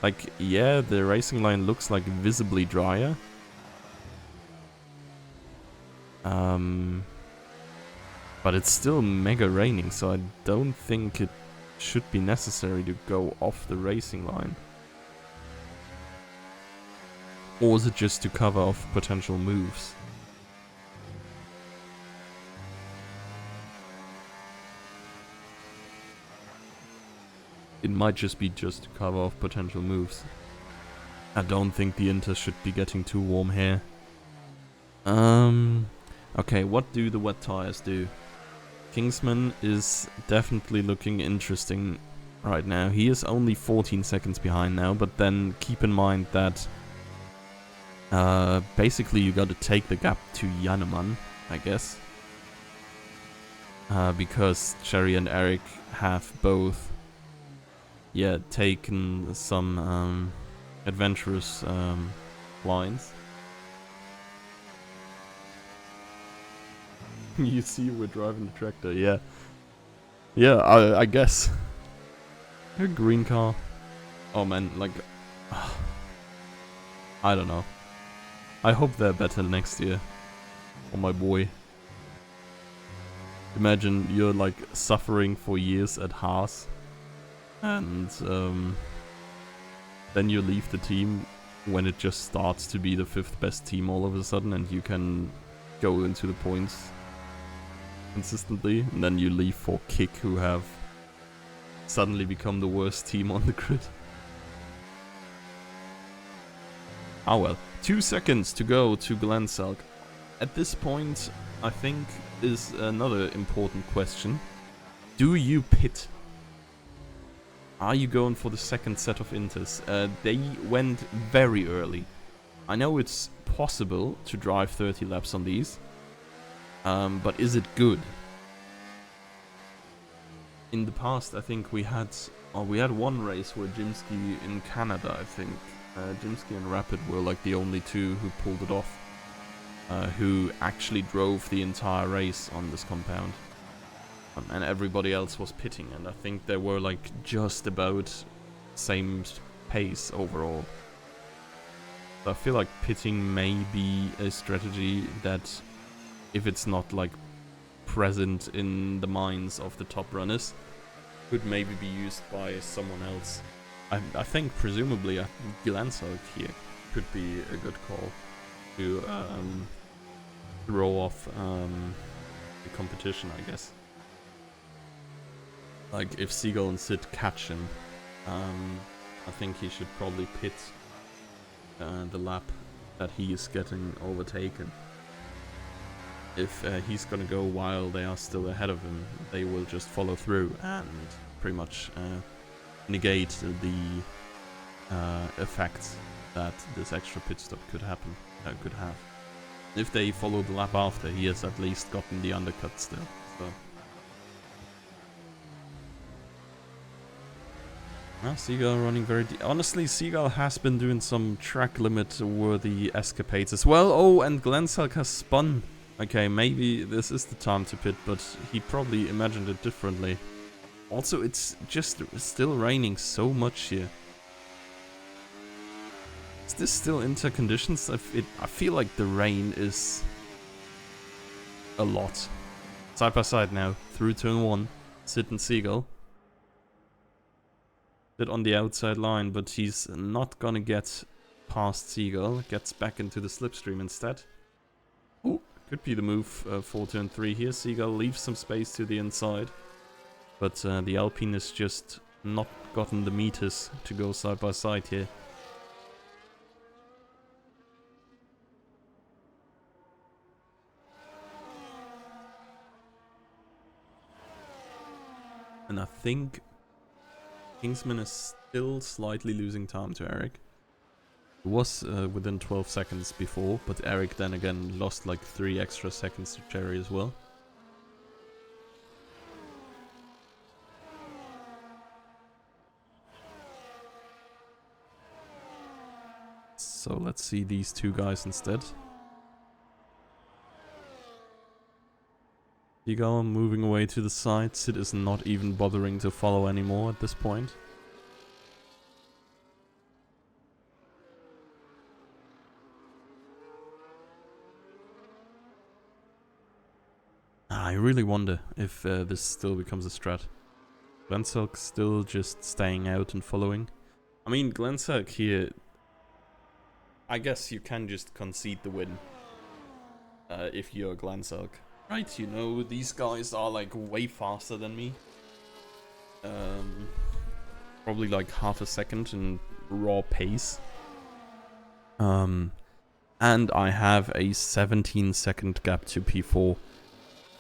Like, yeah, the racing line looks like visibly drier. But it's still mega raining, so I don't think it should be necessary to go off the racing line. Or is it just to cover off potential moves? It might just be just to cover off potential moves. I don't think the Inter should be getting too warm here. Okay, what do the wet tires do? Kingsman is definitely looking interesting right now. He is only 14 seconds behind now, but then keep in mind that basically you got to take the gap to Janeman, I guess. Because Cherry and Eric have both, yeah, taken some adventurous lines. You see, we're driving the tractor, yeah. Yeah, I guess. A green car. Oh man, like... I don't know. I hope they're better next year. Oh my boy. Imagine you're like suffering for years at Haas. And then you leave the team when it just starts to be the 5th best team all of a sudden, and you can go into the points consistently, and then you leave for Kick, who have suddenly become the worst team on the grid. Ah well. 2 seconds to go to Glenselk. At this point, I think is another important question. Do you pit? Are you going for the second set of Inters? They went very early. I know it's possible to drive 30 laps on these. But is it good? In the past, I think we had one race where Jimsky in Canada, I think. Jimsky and Rapid were like the only two who pulled it off. Who actually drove the entire race on this compound. And everybody else was pitting, and I think they were like just about same pace overall. So I feel like pitting may be a strategy that, if it's not like present in the minds of the top runners, could maybe be used by someone else. I think presumably Glenselk here could be a good call to throw off the competition, I guess. Like if Seagull and Sid catch him, I think he should probably pit the lap that he is getting overtaken. If he's gonna go while they are still ahead of him, they will just follow through and pretty much negate the effect that this extra pit stop could have. If they follow the lap after, he has at least gotten the undercut still. So. Seagull running very deep. Honestly, Seagull has been doing some track limit worthy escapades as well. Oh, and Glenselk has spun. Okay, maybe this is the time to pit, but he probably imagined it differently. Also, it's just still raining so much here. Is this still Inter conditions? I feel like the rain is a lot. Side by side now, through turn 1, Sid and Seagull. Sid on the outside line, but he's not gonna get past Seagull. Gets back into the slipstream instead. Ooh, could be the move for turn 3 here. Seagull leaves some space to the inside. But the Alpine has just not gotten the meters to go side by side here. And I think Kingsman is still slightly losing time to Eric. It was within 12 seconds before, but Eric then again lost like 3 extra seconds to Cherry as well. So let's see these two guys instead. Seagull moving away to the side. Sid is not even bothering to follow anymore at this point. I really wonder if this still becomes a strat. Glenselk still just staying out and following. I mean, Glenselk here, I guess you can just concede the win if you're Glenselk. Right, you know, these guys are like way faster than me. Probably like half a second in raw pace. And I have a 17-second gap to P4.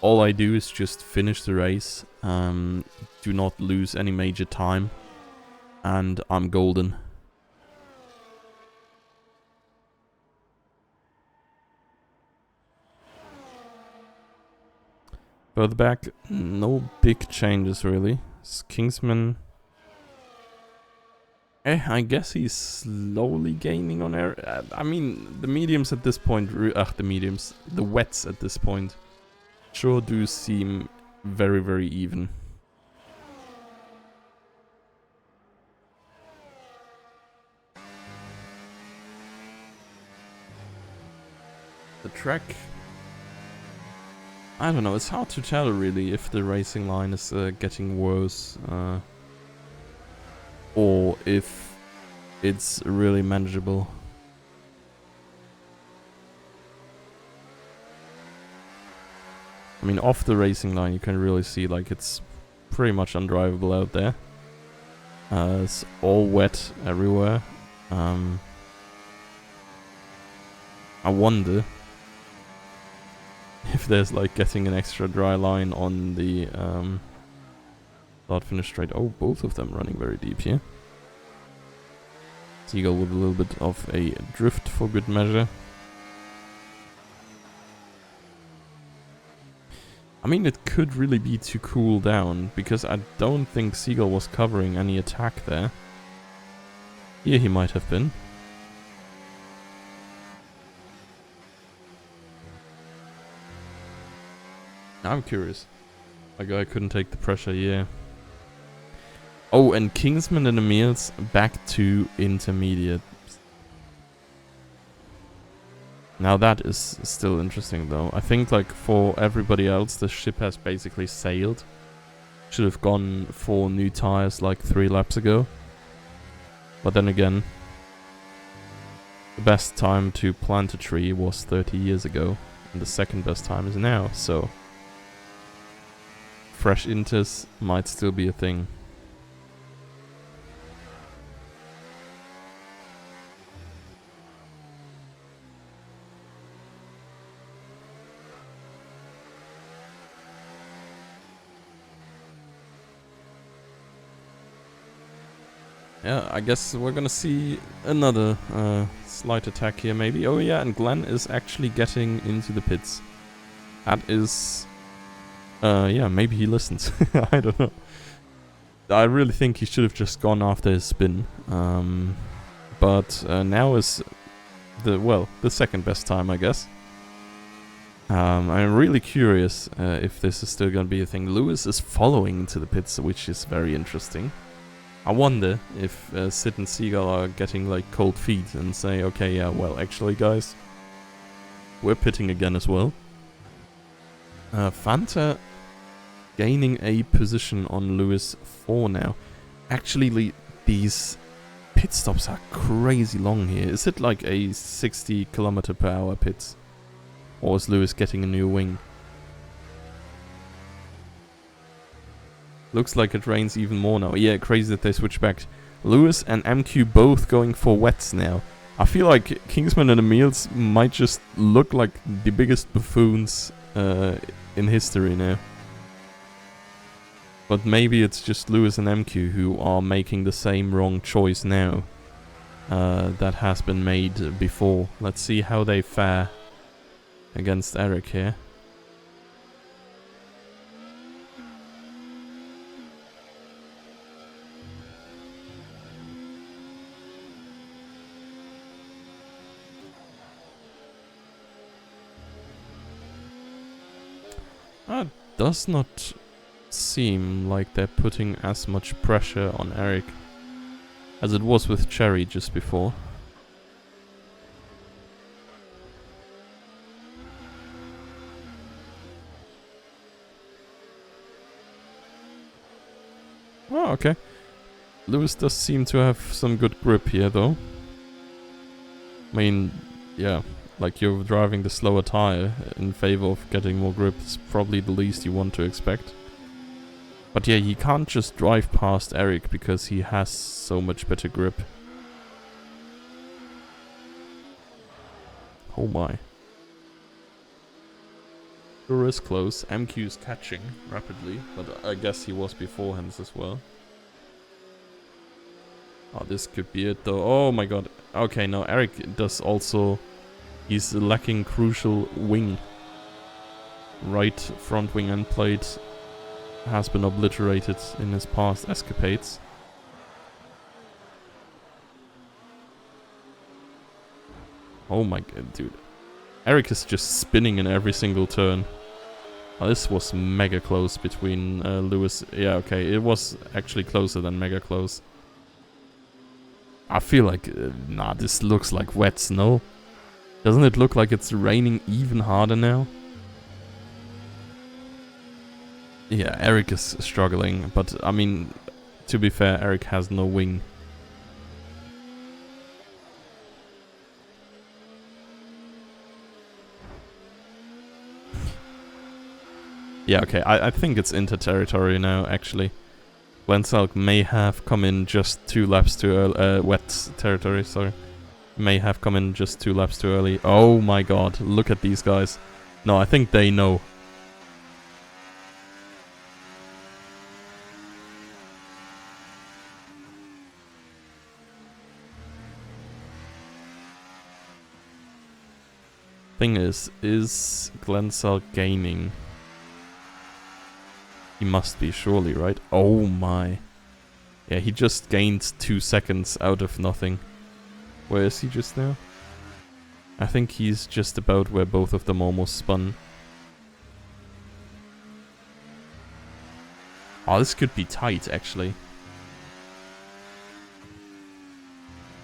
All I do is just finish the race, do not lose any major time, and I'm golden. Further back, no big changes really. Kingsman, I guess he's slowly gaining on air. I mean, the mediums at this point, the wets at this point, sure do seem very, very even. The track, I don't know, it's hard to tell really if the racing line is getting worse or if it's really manageable. I mean, off the racing line you can really see like it's pretty much undrivable out there. It's all wet everywhere. I wonder if there's like getting an extra dry line on the start finish straight. Oh, both of them running very deep here. Seagull with a little bit of a drift for good measure. I mean, it could really be to cool down, because I don't think Seagull was covering any attack there. Here he might have been. I'm curious. Like, I couldn't take the pressure, yeah. Oh, and Kingsman and Emil's back to intermediate. Now that is still interesting though. I think like for everybody else the ship has basically sailed. Should have gone for new tires like 3 laps ago. But then again, the best time to plant a tree was 30 years ago. And the second best time is now, so fresh inters might still be a thing. Yeah, I guess we're gonna see another slight attack here maybe. Oh yeah, and Glenn is actually getting into the pits. That is... yeah, maybe he listens. I don't know. I really think he should have just gone after his spin. But now is the second best time, I guess. I'm really curious if this is still gonna be a thing. Lewis is following into the pits, which is very interesting. I wonder if Sid and Seagull are getting like cold feet and say, okay, yeah, well, actually, guys, we're pitting again as well. Fanta gaining a position on Lewis 4 now. Actually, these pit stops are crazy long here. Is it like a 60 km/h pit? Or is Lewis getting a new wing? Looks like it rains even more now. Yeah, crazy that they switched back. Lewis and MQ both going for wets now. I feel like Kingsman and Emils might just look like the biggest buffoons in history now. But maybe it's just Lewis and MQ who are making the same wrong choice now that has been made before. Let's see how they fare against Eric here. Does not seem like they're putting as much pressure on Eric as it was with Cherry just before. Oh, okay. Lewis does seem to have some good grip here, though. I mean, yeah, like you're driving the slower tire in favor of getting more grip is probably the least you want to expect. But yeah, he can't just drive past Eric because he has so much better grip. Oh my. Sure is close. MQ's catching rapidly, but I guess he was beforehand as well. Oh, this could be it though. Oh my god. Okay, no, Eric does also... He's lacking crucial wing. Right front wing end plate has been obliterated in his past escapades. Oh my god, dude. Eric is just spinning in every single turn. Oh, this was mega close between Lewis. Yeah, okay, it was actually closer than mega close. I feel like, nah, this looks like wet snow. Doesn't it look like it's raining even harder now? Yeah, Eric is struggling, but I mean, to be fair, Eric has no wing. Yeah, okay, I think it's inter-territory now, actually. Glensalk may have come in just 2 laps too early, wet territory, sorry. May have come in just 2 laps too early. Oh my god, look at these guys. No, I think they know. Thing is Glensalk gaining? He must be, surely, right? Oh my. Yeah, he just gained 2 seconds out of nothing. Where is he just now? I think he's just about where both of them almost spun. Oh, this could be tight, actually.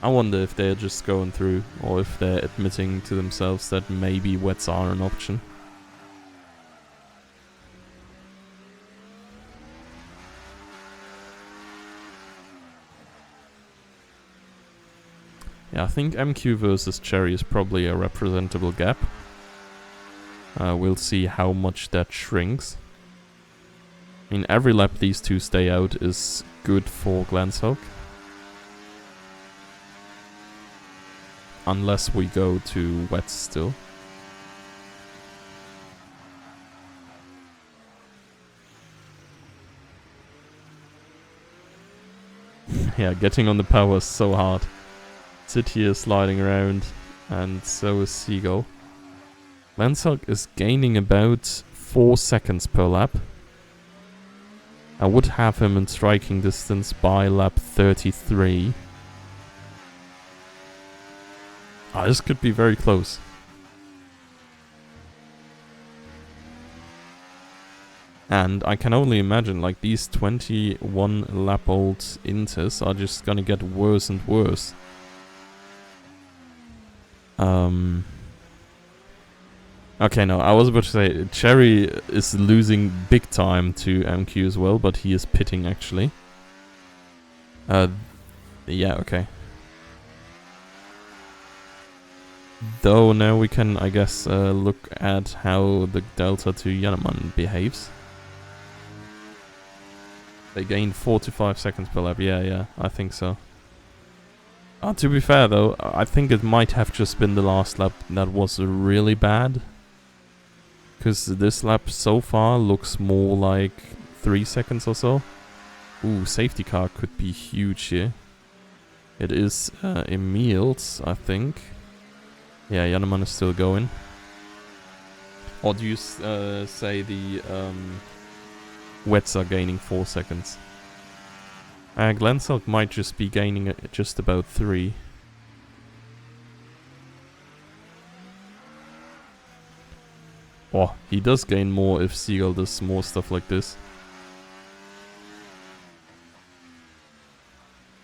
I wonder if they're just going through, or if they're admitting to themselves that maybe wets are an option. Yeah, I think MQ versus Cherry is probably a representable gap. We'll see how much that shrinks. I mean, every lap these two stay out is good for Glensalk. Unless we go to wet still. Yeah, getting on the power is so hard. Sit here sliding around, and so is Seagull. Glensalk is gaining about 4 seconds per lap. I would have him in striking distance by lap 33. Ah, this could be very close. And I can only imagine, like, these 21 lap old Inters are just gonna get worse and worse. Okay, no, I was about to say, Cherry is losing big time to MQ as well, but he is pitting actually. Yeah, okay. Though now we can, I guess, look at how the Delta to Yanneman behaves. They gain 45 seconds per lap, yeah, I think so. To be fair though, I think it might have just been the last lap that was really bad. Because this lap so far looks more like 3 seconds or so. Ooh, safety car could be huge here. It is Emil's, I think. Yeah, Janneman is still going. Or do you say the wets are gaining 4 seconds? Glenselk might just be gaining just about 3. Oh, he does gain more if Seagull does more stuff like this.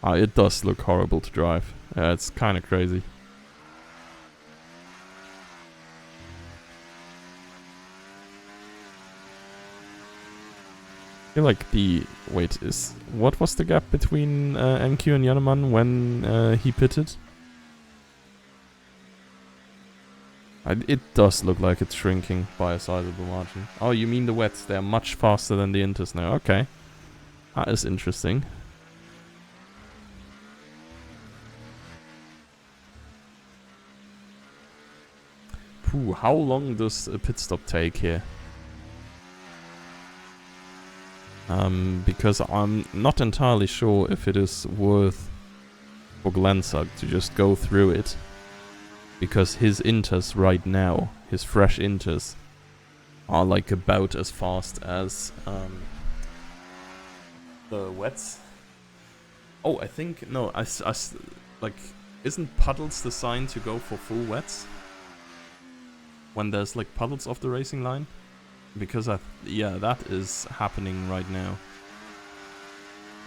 It does look horrible to drive. It's kind of crazy. I feel like the... Wait, what was the gap between MQ and Janneman when he pitted? It does look like it's shrinking by a sizable margin. Oh, you mean the wets? They're much faster than the inters now. Okay. That is interesting. Phew, how long does a pit stop take here? Because I'm not entirely sure if it is worth for Glensug to just go through it. Because his inters right now, his fresh inters, are like about as fast as the wets. Oh, I think, no, like, isn't puddles the sign to go for full wets? When there's like puddles off the racing line? Because yeah, that is happening right now.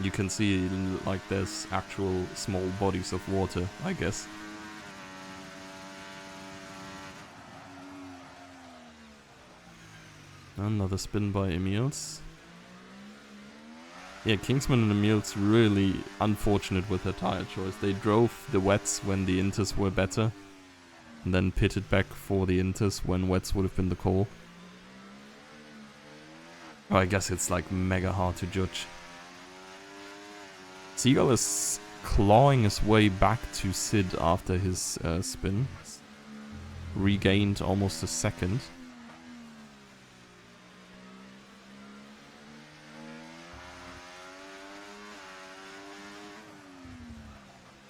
You can see like there's actual small bodies of water, I guess. Another spin by Emils. Yeah, Kingsman and Emils really unfortunate with their tire choice. They drove the wets when the inters were better, and then pitted back for the inters when wets would have been the call. Oh, I guess it's like mega hard to judge. Seagull is clawing his way back to Sid after his spin. Regained almost a second.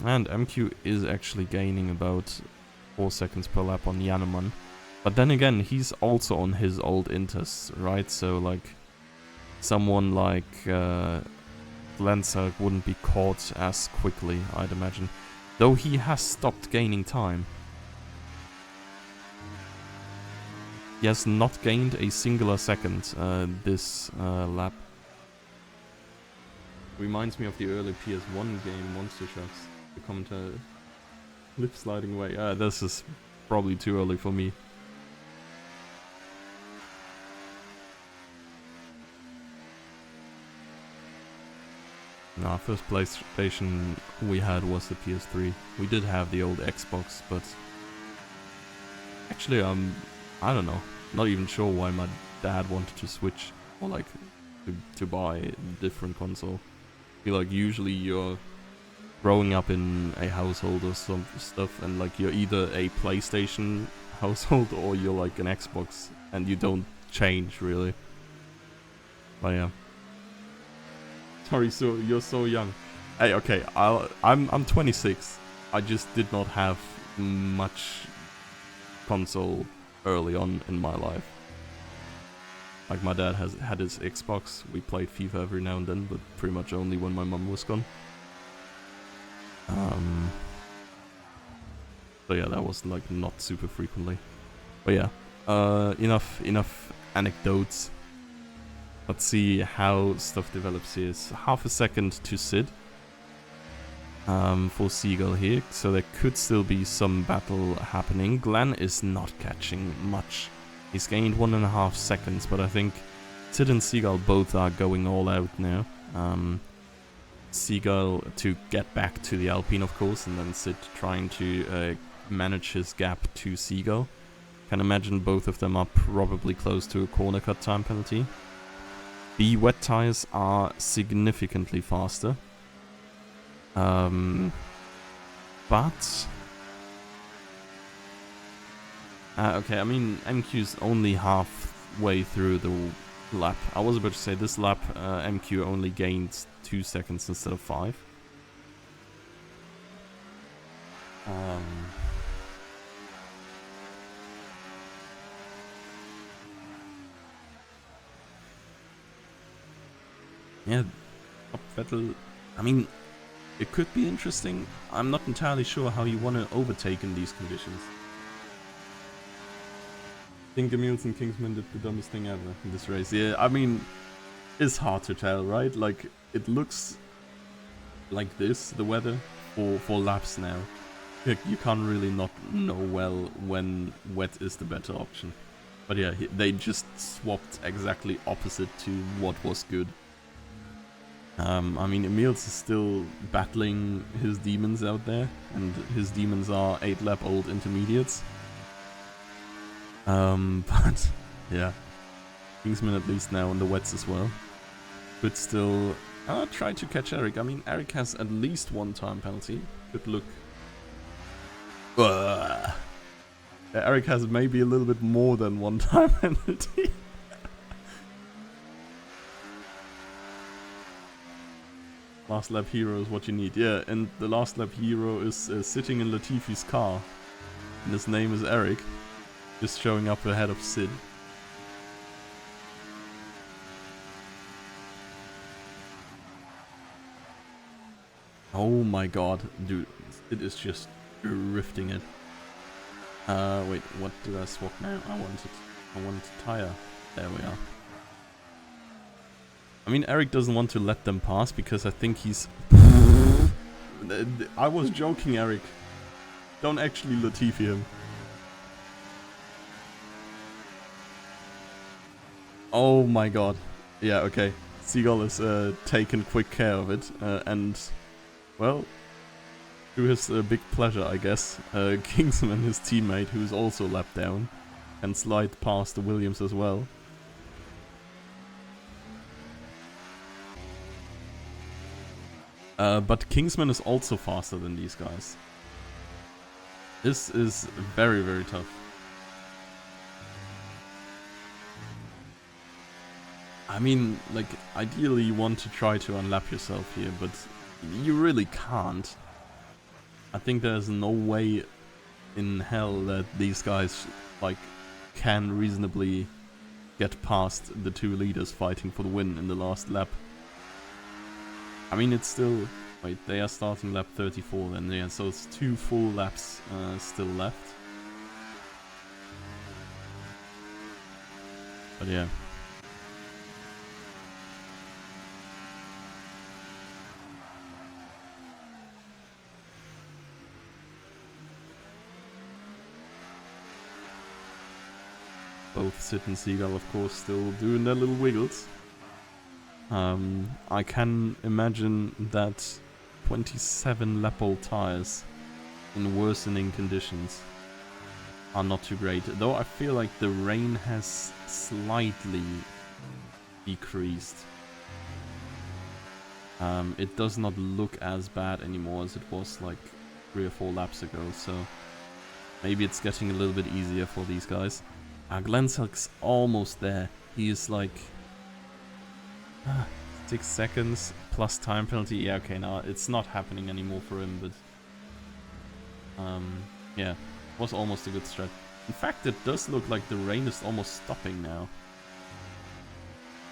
And MQ is actually gaining about 4 seconds per lap on Janneman. But then again, he's also on his old inters, right? So like, someone like Glensug wouldn't be caught as quickly, I'd imagine. Though he has stopped gaining time. He has not gained a singular second this lap. Reminds me of the early PS1 game, Monster Trucks. The commentator lip sliding away. This is probably too early for me. Nah, first PlayStation we had was the PS3. We did have the old Xbox, but actually I don't know. Not even sure why my dad wanted to switch or like to buy a different console. I feel like usually you're growing up in a household or some stuff, and like you're either a PlayStation household or you're like an Xbox, and you don't change really. But yeah. Sorry, so you're so young. Hey, okay, I'm 26. I just did not have much console early on in my life. Like my dad had his Xbox. We played FIFA every now and then, but pretty much only when my mum was gone. So yeah, that was like not super frequently. But yeah, enough anecdotes. Let's see how stuff develops here. It's half a second to Sid for Seagull here, so there could still be some battle happening. Glenn is not catching much. He's gained 1.5 seconds, but I think Sid and Seagull both are going all out now. Seagull to get back to the Alpine, of course, and then Sid trying to manage his gap to Seagull. Can imagine both of them are probably close to a corner cut time penalty. The wet tires are significantly faster. But okay, I mean MQ's only halfway through the lap. I was about to say this lap, MQ only gained 2 seconds instead of 5. Yeah, Vettel. I mean, it could be interesting. I'm not entirely sure how you want to overtake in these conditions. I think Emils and Kingsman did the dumbest thing ever in this race. Yeah, I mean, it's hard to tell, right? Like, it looks like this, the weather, for laps now. You can't really not know well when wet is the better option. But yeah, they just swapped exactly opposite to what was good. I mean, Emils is still battling his demons out there, and his demons are 8-lap-old intermediates. But yeah, Kingsman at least now on the wets as well. Could still try to catch Eric. I mean, Eric has at least 1 time penalty. Could look. Eric has maybe a little bit more than 1 time penalty. Last lap hero is what you need. Yeah, and the last lap hero is sitting in Latifi's car. And his name is Eric. Just showing up ahead of Sid. Oh my god, dude. It is just drifting it. Wait, what did I swap now? I wanted tire. There we are. I mean, Eric doesn't want to let them pass because I think he's... I was joking, Eric. Don't actually Latifi him. Oh my god. Yeah, okay. Seagull has taken quick care of it. And, well, to his big pleasure, I guess, Kingsman, his teammate, who's also lapped down, can slide past the Williams as well. But Kingsman is also faster than these guys. This is very, very tough. I mean, like, ideally you want to try to unlap yourself here, but you really can't. I think there's no way in hell that these guys, like, can reasonably get past the 2 leaders fighting for the win in the last lap. I mean, it's still... Wait, they are starting lap 34 then, yeah, so it's 2 full laps still left. But yeah. Both Sid and Seagull, of course, still doing their little wiggles. I can imagine that 27 lap-old tires in worsening conditions are not too great. Though I feel like the rain has slightly decreased. It does not look as bad anymore as it was like 3 or 4 laps ago, so maybe it's getting a little bit easier for these guys. Glenselk's almost there. He is like 6 seconds plus time penalty. Yeah, okay, now it's not happening anymore for him, but yeah, was almost a good stretch. In fact, it does look like the rain is almost stopping now.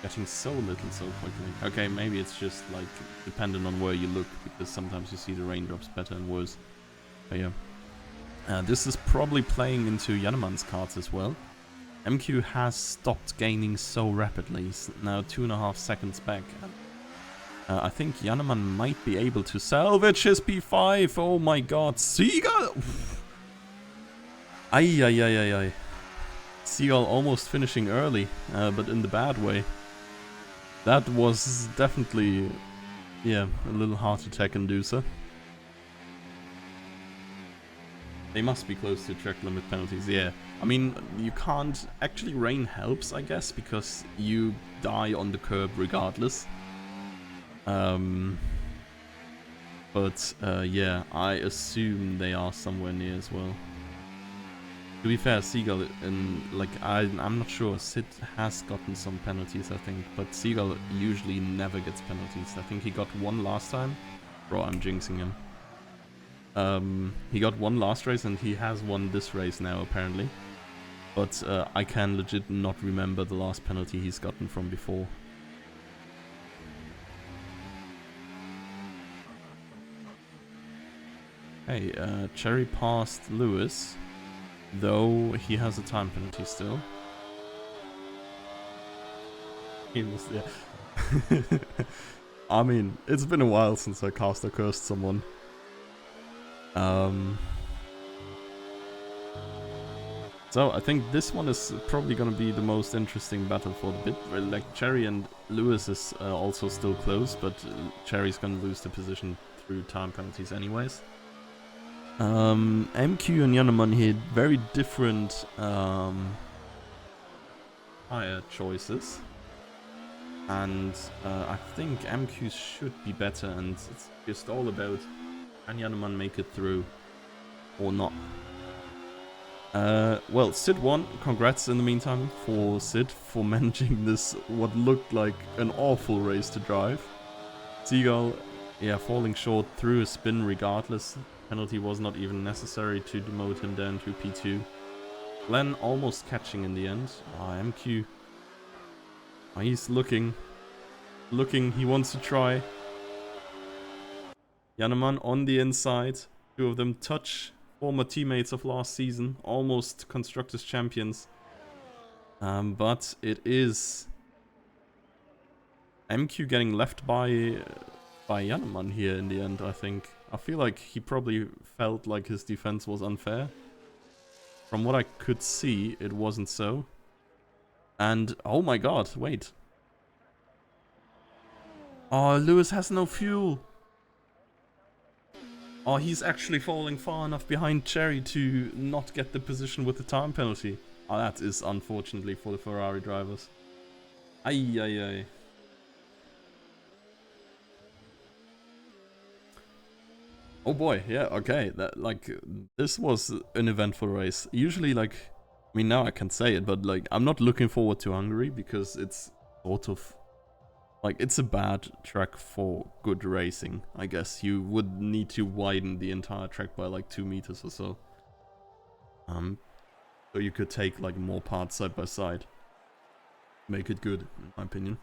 Getting so little so quickly. Okay, maybe it's just like dependent on where you look, because sometimes you see the raindrops better and worse. But yeah. This is probably playing into Janneman's cards as well. MQ has stopped gaining so rapidly. He's now 2.5 seconds back. I think Janneman might be able to salvage his P5. Oh my god. Seagull! Ay. Seagull almost finishing early, but in the bad way. That was definitely, yeah, a little heart attack inducer. They must be close to track limit penalties, yeah. I mean, you can't... Actually, rain helps, I guess, because you die on the curb regardless. But, yeah, I assume they are somewhere near as well. To be fair, Seagull, I'm not sure. Sid has gotten some penalties, I think, but Seagull usually never gets penalties. I think he got one last time. Bro, I'm jinxing him. He got one last race and he has won this race now, apparently. But I can legit not remember the last penalty he's gotten from before. Hey, Cherry passed Lewis, though he has a time penalty still. He was there. I mean, it's been a while since I cast or cursed someone. So I think this one is probably going to be the most interesting battle for the bit. Like Cherry and Lewis is also still close, but Cherry's going to lose the position through time penalties anyways. MQ and Yannaman here, very different tire choices. And I think MQ should be better, and it's just all about can Yannaman make it through or not. Well, Sid won. Congrats in the meantime for Sid for managing this, what looked like an awful race to drive. Seagull, yeah, falling short through a spin regardless. Penalty was not even necessary to demote him down to P2. Glenn almost catching in the end. MQ. He's looking. He wants to try. Yannaman on the inside. Two of them touch. Former teammates of last season, almost Constructors champions. But it is MQ getting left by Yannaman here in the end, I think. I feel like he probably felt like his defense was unfair. From what I could see, it wasn't so. And, oh my god, wait. Oh, Lewis has no fuel. Oh, he's actually falling far enough behind Cherry to not get the position with the time penalty. Oh, that is unfortunately for the Ferrari drivers. Ay, ay, ay. Oh boy, yeah, okay. That, like, this was an eventful race. Usually, like, I mean, now I can say it, but, like, I'm not looking forward to Hungary because it's sort of... Like, it's a bad track for good racing, I guess. You would need to widen the entire track by like 2 meters or so. So you could take like more parts side by side. Make it good, in my opinion.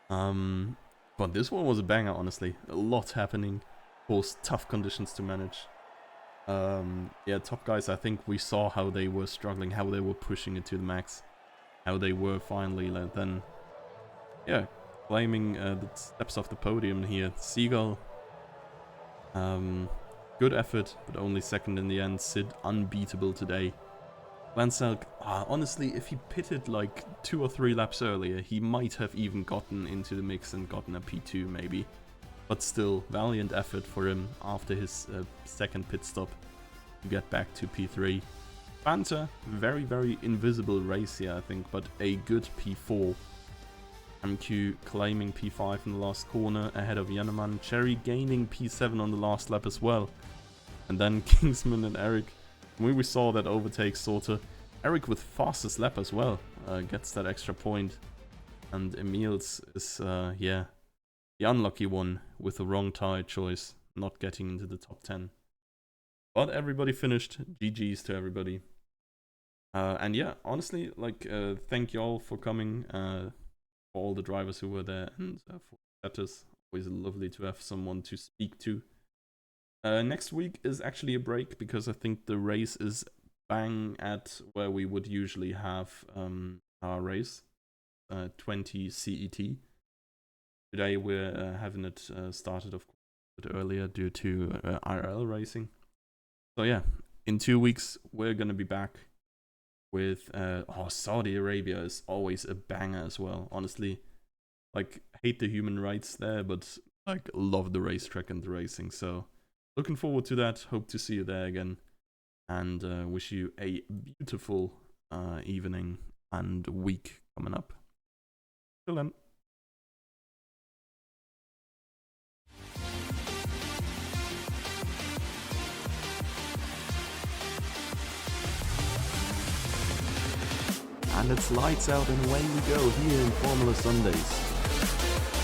But this one was a banger, honestly. A lot happening. Of course, tough conditions to manage. Yeah, top guys, I think we saw how they were struggling, how they were pushing it to the max. How they were finally, like, then... Yeah, claiming the steps off the podium here. Seagull, good effort, but only second in the end. Sid, unbeatable today. Vanselk, honestly, if he pitted like 2 or 3 laps earlier, he might have even gotten into the mix and gotten a P2 maybe. But still, valiant effort for him after his second pit stop to get back to P3. Fanta, very, very invisible race here, I think, but a good P4. MQ claiming P5 in the last corner ahead of Yannaman. Cherry gaining P7 on the last lap as well. And then Kingsman and Eric. We saw that overtake sorta. Eric with fastest lap as well gets that extra point. And Emil's is, yeah, the unlucky one with the wrong tire choice, not getting into the top 10. But everybody finished. GG's to everybody. And yeah, honestly, like, thank y'all for coming. For all the drivers who were there, and for chatters. Always lovely to have someone to speak to. Next week is actually a break because I think the race is bang at where we would usually have our race, 20 CET. Today we're having it started of course a bit earlier due to IRL racing. So yeah, in 2 weeks we're gonna be back with Saudi Arabia is always a banger as well. Honestly, like, hate the human rights there, but like love the racetrack and the racing. So looking forward to that. Hope to see you there again, and wish you a beautiful evening and week coming up. Till then. And it's lights out and away we go here in Formula Sundays.